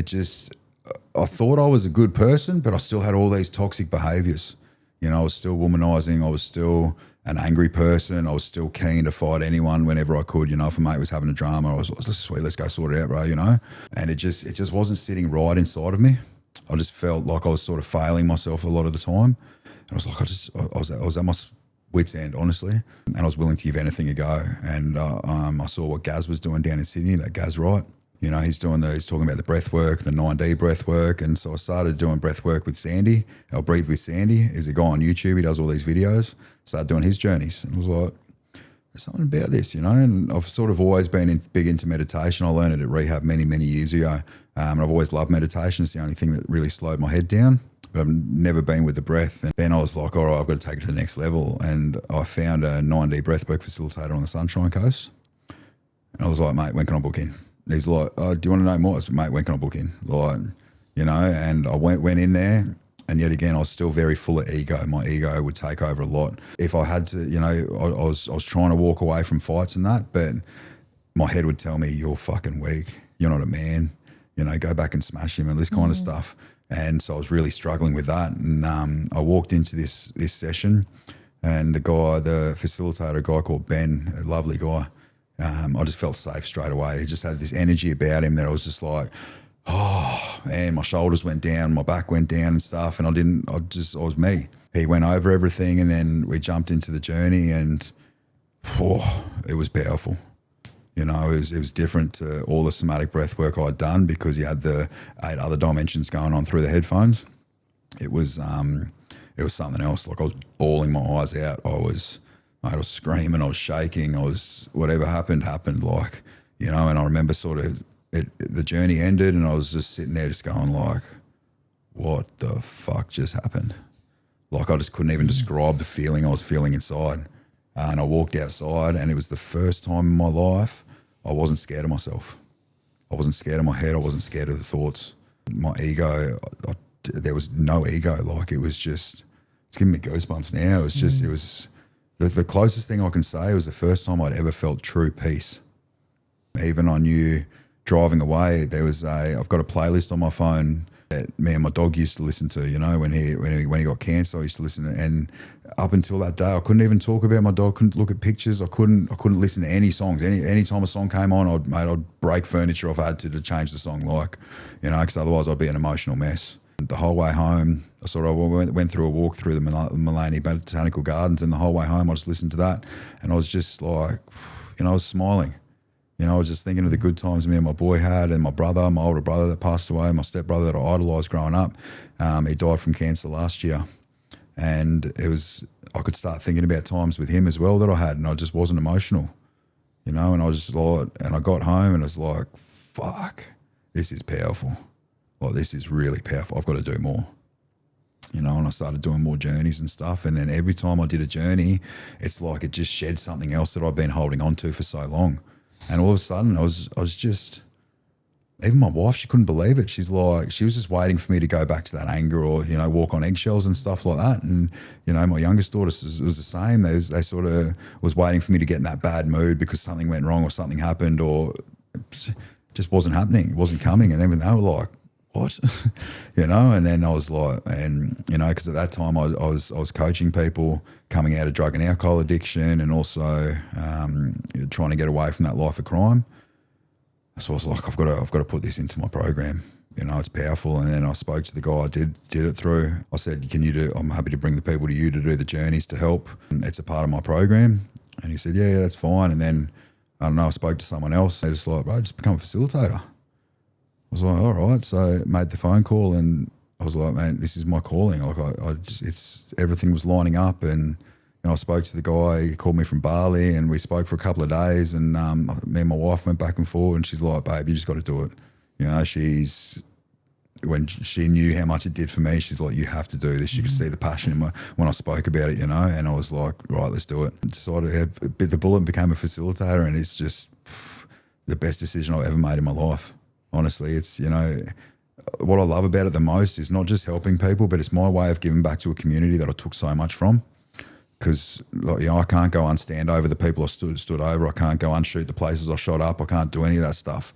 I thought I was a good person, but I still had all these toxic behaviours. You know, I was still womanising. I was still an angry person. I was still keen to fight anyone whenever I could. You know, if a mate was having a drama, I was sweet, let's go sort it out, bro, you know. And it just wasn't sitting right inside of me. I just felt like I was sort of failing myself a lot of the time. And I was like, I was at my wit's end, honestly, and I was willing to give anything a go. And I saw what Gaz was doing down in Sydney, that Gaz Wright. You know, he's talking about the breath work, the 9D breath work. And so I started doing breath work with Sandy. I'll Breathe with Sandy. He's a guy on YouTube. He does all these videos. Started doing his journeys. And I was like, there's something about this, you know. And I've sort of always been big into meditation. I learned it at rehab many, many years ago. And I've always loved meditation. It's the only thing that really slowed my head down. But I've never been with the breath. And then I was like, all right, I've got to take it to the next level. And I found a 9D breathwork facilitator on the Sunshine Coast. And I was like, mate, when can I book in? And he's like, oh, do you want to know more? I said, mate, when can I book in? Like, you know, and I went in there, and yet again, I was still very full of ego. My ego would take over a lot. If I had to, you know, I was trying to walk away from fights and that, but my head would tell me, you're fucking weak. You're not a man. You know, go back and smash him and this kind of stuff. And so I was really struggling with that. And I walked into this session, and the facilitator, a guy called Ben, a lovely guy, I just felt safe straight away. He just had this energy about him that I was just like, oh, man, my shoulders went down, my back went down and stuff. And I was me. He went over everything, and then we jumped into the journey, and it was powerful. You know, it was different to all the somatic breath work I'd done, because you had the 8 other dimensions going on through the headphones. It was something else. Like, I was bawling my eyes out. I was screaming, I was shaking, whatever happened, like, you know. And I remember the journey ended, and I was just sitting there just going like, what the fuck just happened? Like, I just couldn't even describe the feeling I was feeling inside. And I walked outside, and it was the first time in my life I wasn't scared of myself. I wasn't scared of my head. I wasn't scared of the thoughts. My ego, there was no ego. Like, it was just, it's giving me goosebumps now. It was just, it was the closest thing I can say. It was the first time I'd ever felt true peace. Even I knew driving away, I've got a playlist on my phone that me and my dog used to listen to, you know, when he got cancer. I used to listen to, and up until that day, I couldn't even talk about my dog, couldn't look at pictures, I couldn't listen to any songs. Any time a song came on, I'd break furniture if I had to change the song, like, you know, because otherwise I'd be an emotional mess. The whole way home, I sort of went through a walk through the Mullaney Botanical Gardens, and the whole way home I just listened to that, and I was just like, you know, I was smiling. You know, I was just thinking of the good times me and my boy had, and my older brother that passed away, my stepbrother that I idolised growing up. He died from cancer last year. And I could start thinking about times with him as well that I had, and I just wasn't emotional, you know. And I was just like, and I got home, and I was like, fuck, this is powerful. Like, this is really powerful. I've got to do more. you know, and I started doing more journeys and stuff. And then every time I did a journey, it's like it just shed something else that I've been holding on to for so long. And all of a sudden I was just, even my wife, she couldn't believe it. She's like, she was just waiting for me to go back to that anger or, you know, walk on eggshells and stuff like that. And, you know, my youngest daughter was the same. They sort of was waiting for me to get in that bad mood because something went wrong or something happened or it just wasn't happening. It wasn't coming. And even they were like, what? You know? And then I was like, and, you know, because at that time I was coaching people coming out of drug and alcohol addiction and also trying to get away from that life of crime. So I was like, I've got to put this into my program. You know, it's powerful. And then I spoke to the guy I did it through. I said, I'm happy to bring the people to you to do the journeys to help. It's a part of my program. And he said, yeah, that's fine. And then, I don't know, I spoke to someone else. They're just like, bro, just become a facilitator. I was like, all right. So I made the phone call and I was like, man, this is my calling. Like everything was lining up and, you know, I spoke to the guy, he called me from Bali and we spoke for a couple of days and me and my wife went back and forth and she's like, babe, you just got to do it. You know, when she knew how much it did for me, she's like, you have to do this. You could see the passion in when I spoke about it, you know, and I was like, right, let's do it. Decided to bit the bullet and became a facilitator and it's just the best decision I've ever made in my life. Honestly, it's, you know, what I love about it the most is not just helping people, but it's my way of giving back to a community that I took so much from. Because, like, you know, I can't go unstand over the people I stood over. I can't go unshoot the places I shot up. I can't do any of that stuff.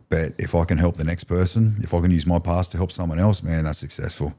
But if I can help the next person, if I can use my past to help someone else, man, that's successful.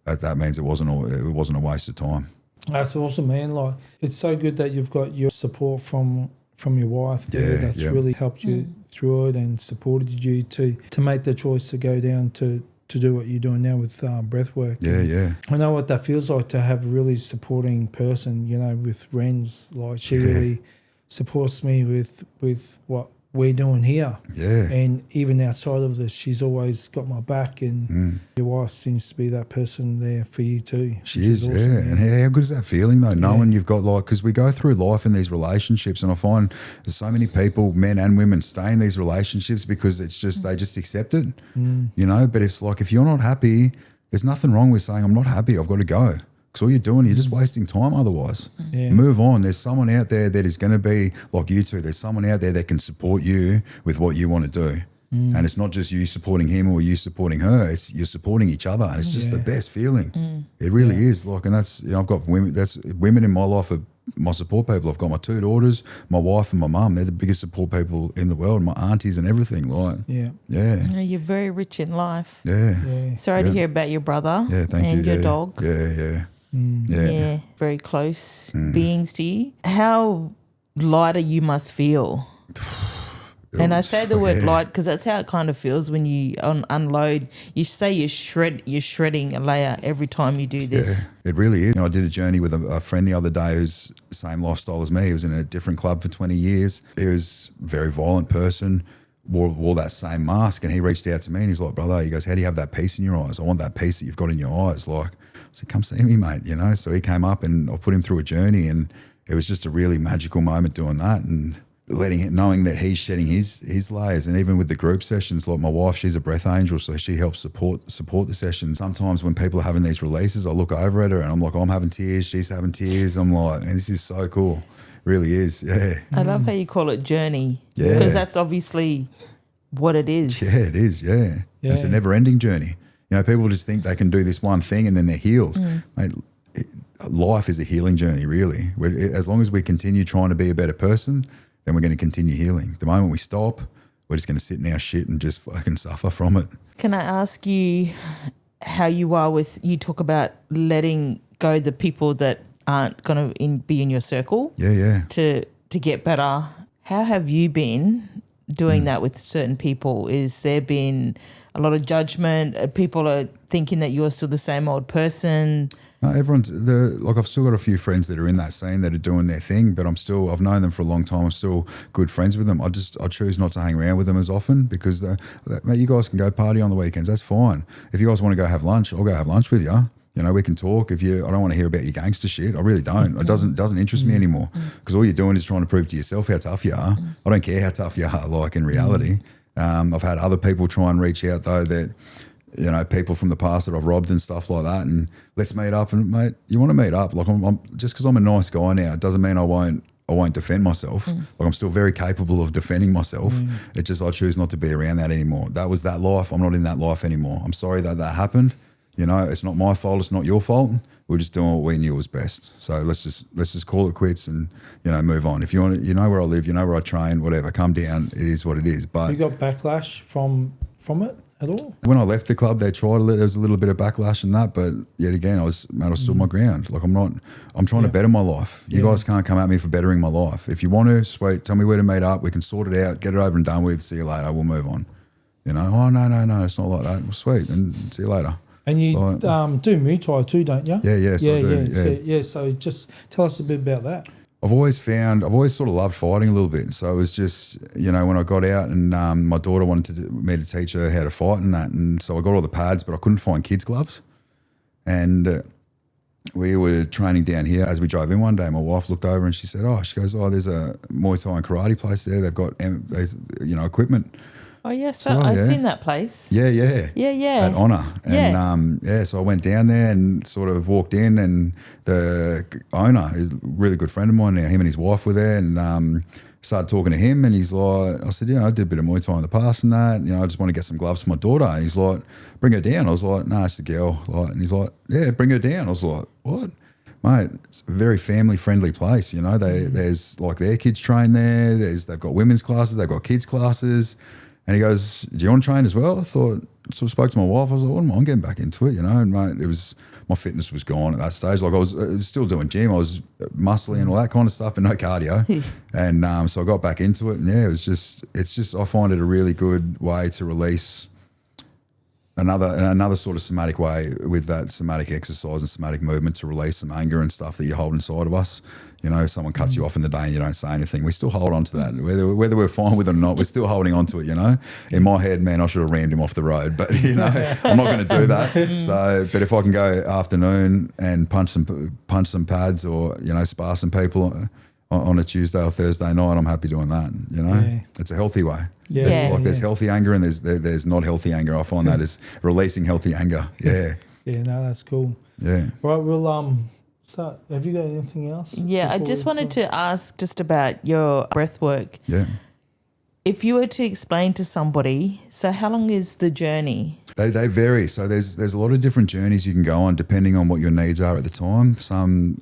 That means it wasn't a waste of time. That's awesome, man. Like, it's so good that you've got your support from your wife there. That's really helped you through it and supported you to make the choice to go down to do what you're doing now with breathwork. Yeah. I know what that feels like to have a really supporting person, you know, with Ren's. Like, she really supports me with what we're doing here. Yeah. And even outside of this, she's always got my back and your wife seems to be that person there for you too. She is, awesome, yeah. And how good is that feeling though, knowing you've got, like, because we go through life in these relationships and I find there's so many people, men and women, stay in these relationships because it's just, they just accept it, you know, but it's like, if you're not happy, there's nothing wrong with saying, I'm not happy, I've got to go. Because all you're doing, you're just wasting time otherwise. Yeah. Move on. There's someone out there that is going to be like you two. There's someone out there that can support you with what you want to do. And it's not just you supporting him or you supporting her. It's you're supporting each other. And it's just the best feeling. It really is. Like, and that's, you know, I've got women in my life are my support people. I've got my two daughters, my wife and my mum. They're the biggest support people in the world, my aunties and everything. Like, yeah. You're very rich in life. Yeah. Sorry to hear about your brother and your dog. Yeah. Very close beings to you. How lighter you must feel. And I say the word light because that's how it kind of feels when you unload. You say you're shredding a layer every time you do this. Yeah, it really is. You know, I did a journey with a friend the other day who's the same lifestyle as me. He was in a different club for 20 years. He was a very violent person, wore that same mask, and he reached out to me and he's like, brother, he goes, how do you have that peace in your eyes? I want that peace that you've got in your eyes. Like, I said, come see me, mate, you know. So he came up and I put him through a journey and it was just a really magical moment doing that and knowing that he's shedding his layers. And even with the group sessions, like my wife, she's a breath angel, so she helps support the sessions. Sometimes when people are having these releases, I look over at her and I'm like, I'm having tears, she's having tears. I'm like, man, this is so cool. It really is, yeah. I love how you call it journey. Yeah. Because that's obviously what it is. Yeah, it is, yeah. It's a never-ending journey. You know, people just think they can do this one thing and then they're healed. Mate, life is a healing journey, really. As long as we continue trying to be a better person, then we're going to continue healing. The moment we stop, we're just going to sit in our shit and just fucking suffer from it. Can I ask you how you are with, you talk about letting go the people that aren't going to be in your circle to get better. How have you been doing that with certain people? Is there been a lot of judgment? People are thinking that you're still the same old person? No, I've still got a few friends that are in that scene that are doing their thing, but I've known them for a long time. I'm still good friends with them. I choose not to hang around with them as often because, mate, you guys can go party on the weekends. That's fine. If you guys want to go have lunch, I'll go have lunch with you. You know, we can talk. I don't want to hear about your gangster shit. I really don't. It doesn't interest me anymore because all you're doing is trying to prove to yourself how tough you are. I don't care how tough you are, like in reality. I've had other people try and reach out though that people from the past that I've robbed and stuff like that, and let's meet up. And mate, you want to meet up? Like I'm just because I'm a nice guy now, it doesn't mean I won't defend myself. Like I'm still very capable of defending myself. It just I choose not to be around that anymore. That was that life. I'm not in that life anymore. I'm sorry that happened. It's not my fault. It's not your fault. We're just doing what we knew was best. So let's just call it quits and move on. If you want, where I live, where I train, whatever. Come down. It is what it is. But you got backlash from it at all? When I left the club, they tried. There was a little bit of backlash and that, but yet again, I stood my ground. Like I'm trying to better my life. You guys can't come at me for bettering my life. If you want to, sweet, tell me where to meet up. We can sort it out, get it over and done with. See you later. We'll move on. Oh no, it's not like that. Well, sweet, and see you later. And you do Muay Thai too, don't you? Yeah. So I do. So just tell us a bit about that. I've always sort of loved fighting a little bit. So it was just, when I got out and my daughter wanted me to teach her how to fight and that. And so I got all the pads, but I couldn't find kids' gloves. And we were training down here. As we drove in one day, my wife looked over and she said, there's a Muay Thai and karate place there. They've got, equipment. Oh, yes. I've seen that place. Yeah. At Honor. And, so I went down there and sort of walked in, and the owner is a really good friend of mine now. Him and his wife were there, and started talking to him, and he's like, I said, I did a bit of Muay Thai in the past and that, I just want to get some gloves for my daughter. And he's like, bring her down. I was like, no, it's a girl. And he's like, yeah, bring her down. I was like, what? Mate, it's a very family-friendly place, There's like their kids train there. They've got women's classes. They've got kids classes. And he goes, do you want to train as well? I thought, sort of spoke to my wife. I was like, well, I'm getting back into it, And mate, my fitness was gone at that stage. Like I was still doing gym. I was muscling and all that kind of stuff, but no cardio. And so I got back into it. And it's just, I find it a really good way to release another sort of somatic way with that somatic exercise and somatic movement to release some anger and stuff that you hold inside of us. If someone cuts you off in the day and you don't say anything, we still hold on to that. Whether we're fine with it or not, we're still holding on to it, In my head, man, I should have rammed him off the road, but, I'm not going to do that. So, but if I can go afternoon and punch some pads or, spar some people on a Tuesday or Thursday night, I'm happy doing that, It's a healthy way. There's healthy anger and there's not healthy anger. I find that is releasing healthy anger. Yeah. Yeah, no, that's cool. Yeah. Right, we'll start. Have you got anything else? Yeah, I just wanted to ask just about your breath work. Yeah. If you were to explain to somebody, so how long is the journey? They vary. So there's a lot of different journeys you can go on depending on what your needs are at the time.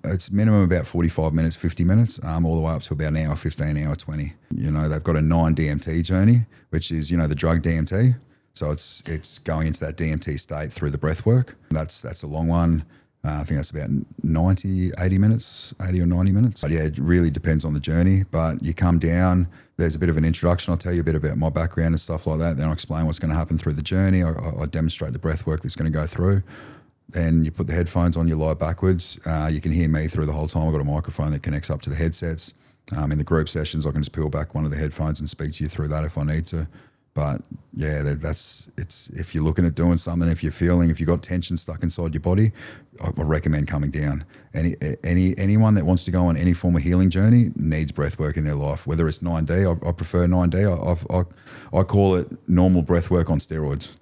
It's minimum about 45 minutes, 50 minutes, all the way up to about an hour, 15, hour 20. They've got a 9 DMT journey, which is, the drug DMT. So it's going into that DMT state through the breath work. That's a long one. I think that's about 80 minutes, 80 or 90 minutes. But yeah, it really depends on the journey. But you come down, there's a bit of an introduction. I'll tell you a bit about my background and stuff like that. Then I'll explain what's going to happen through the journey. I demonstrate the breath work that's going to go through. Then you put the headphones on, you lie backwards. You can hear me through the whole time. I've got a microphone that connects up to the headsets. In the group sessions, I can just peel back one of the headphones and speak to you through that if I need to. But yeah, it's if you're looking at doing something, if you've got tension stuck inside your body, I recommend coming down. Anyone that wants to go on any form of healing journey needs breath work in their life. Whether it's 9D, I prefer 9D. I call it normal breath work on steroids.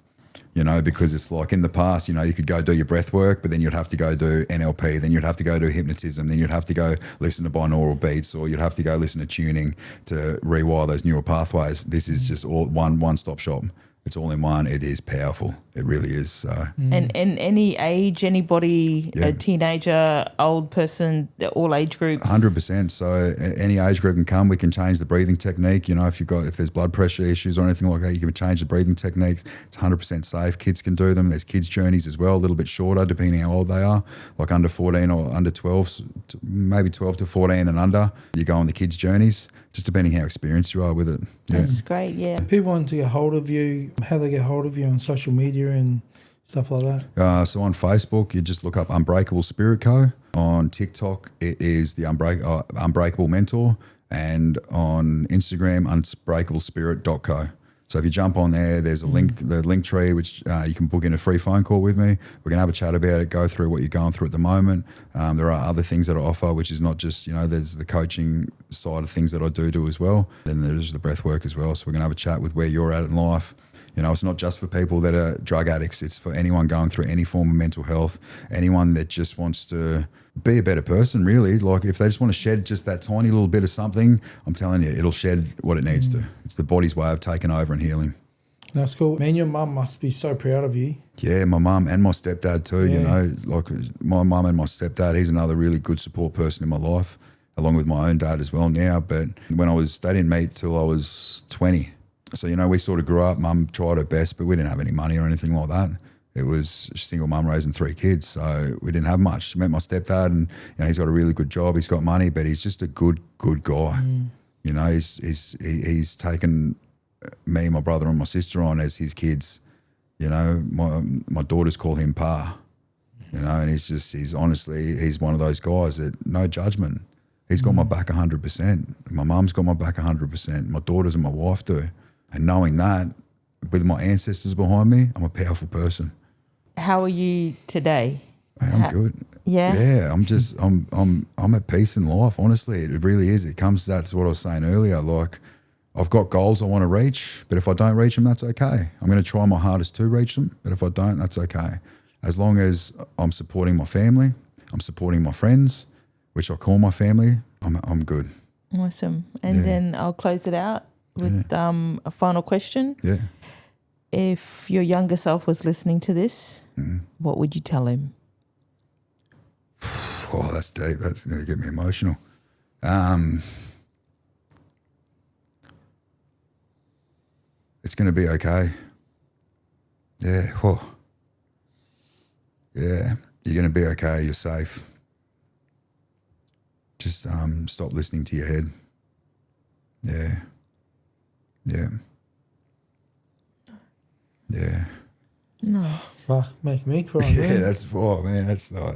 Because it's like in the past, you could go do your breath work, but then you'd have to go do NLP, then you'd have to go do hypnotism, then you'd have to go listen to binaural beats, or you'd have to go listen to tuning to rewire those neural pathways. This is just all one-stop shop. It's all in one. It is powerful. It really is. So. And any age, anybody, a teenager, old person, all age groups? 100%. So any age group can come. We can change the breathing technique. If there's blood pressure issues or anything like that, you can change the breathing techniques. It's 100% safe. Kids can do them. There's kids' journeys as well, a little bit shorter depending how old they are, like under 14 or under 12, maybe 12 to 14 and under. You go on the kids' journeys, just depending how experienced you are with it. Yeah. That's great, yeah. If people want to get hold of you, how they get hold of you on social media and stuff like that? So on Facebook, you just look up Unbreakable Spirit Co. On TikTok, it is the Unbreakable Mentor. And on Instagram, unbreakablespirit.co. So if you jump on there, there's a link, the link tree, which you can book in a free phone call with me. We can have a chat about it, go through what you're going through at the moment. There are other things that I offer, which is not just, there's the coaching side of things that I do as well. Then there's the breath work as well. So we're going to have a chat with where you're at in life. You know, it's not just for people that are drug addicts. It's for anyone going through any form of mental health, anyone that just wants to be a better person, really. Like if they just want to shed just that tiny little bit of something, I'm telling you, it'll shed what it needs to. It's the body's way of taking over and healing. That's cool. Man, your mum must be so proud of you. Yeah, my mum and my stepdad too, you know. Like my mum and my stepdad, he's another really good support person in my life, along with my own dad as well now. But they didn't meet till I was 20. So, you know, we sort of grew up. Mum tried her best, but we didn't have any money or anything like that. It was a single mum raising 3 kids, so we didn't have much. She met my stepdad, and you know, he's got a really good job. He's got money, but he's just a good guy. You know, he's taken me, my brother, and my sister on as his kids. You know, my daughters call him Pa. You know, and he's one of those guys that no judgment. He's got my back 100%. My mum's got my back 100%. My daughters and my wife do. And knowing that, with my ancestors behind me, I'm a powerful person. How are you today? Man, I'm good. Yeah? Yeah, I'm at peace in life, honestly. It really is. It comes to what I was saying earlier. Like, I've got goals I want to reach, but if I don't reach them, that's okay. I'm going to try my hardest to reach them, but if I don't, that's okay. As long as I'm supporting my family, I'm supporting my friends, which I call my family, I'm good. Awesome. And then I'll close it out with a final question. Yeah. If your younger self was listening to this, what would you tell him? Oh, that's deep. That's going to get me emotional. It's going to be okay. Yeah. Whoa. Yeah. You're going to be okay. You're safe. Just stop listening to your head. Yeah. Yeah. Yeah. Nice. Fuck, make me cry. Yeah, man. that's not.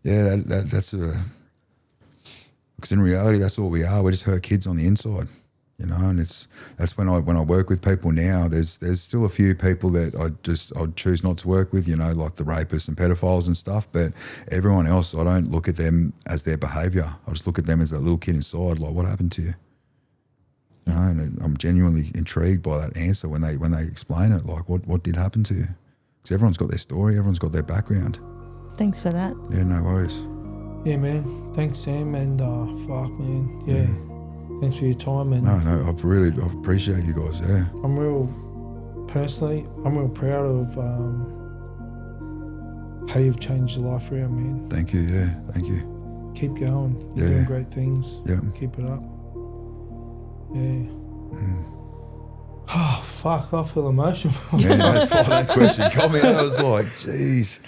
Yeah, that's because in reality, that's all we are. We're just hurt kids on the inside, you know. And that's when I work with people now. There's still a few people that I'd choose not to work with, you know, like the rapists and pedophiles and stuff. But everyone else, I don't look at them as their behaviour. I just look at them as that little kid inside. Like, what happened to you? You know, and I'm genuinely intrigued by that answer when they explain it. Like, what did happen to you? Because everyone's got their story, everyone's got their background. Thanks for that. Yeah, no worries. Yeah, man. Thanks, Sam. And fuck, man. Yeah. Thanks for your time. And No, I appreciate you guys. Yeah. I'm real proud of how you've changed your life around, man. Thank you. Yeah. Thank you. Keep going. You're doing great things. Yeah. Keep it up. Yeah. Oh, fuck. I feel emotional. Man, that question got me. I was like, geez.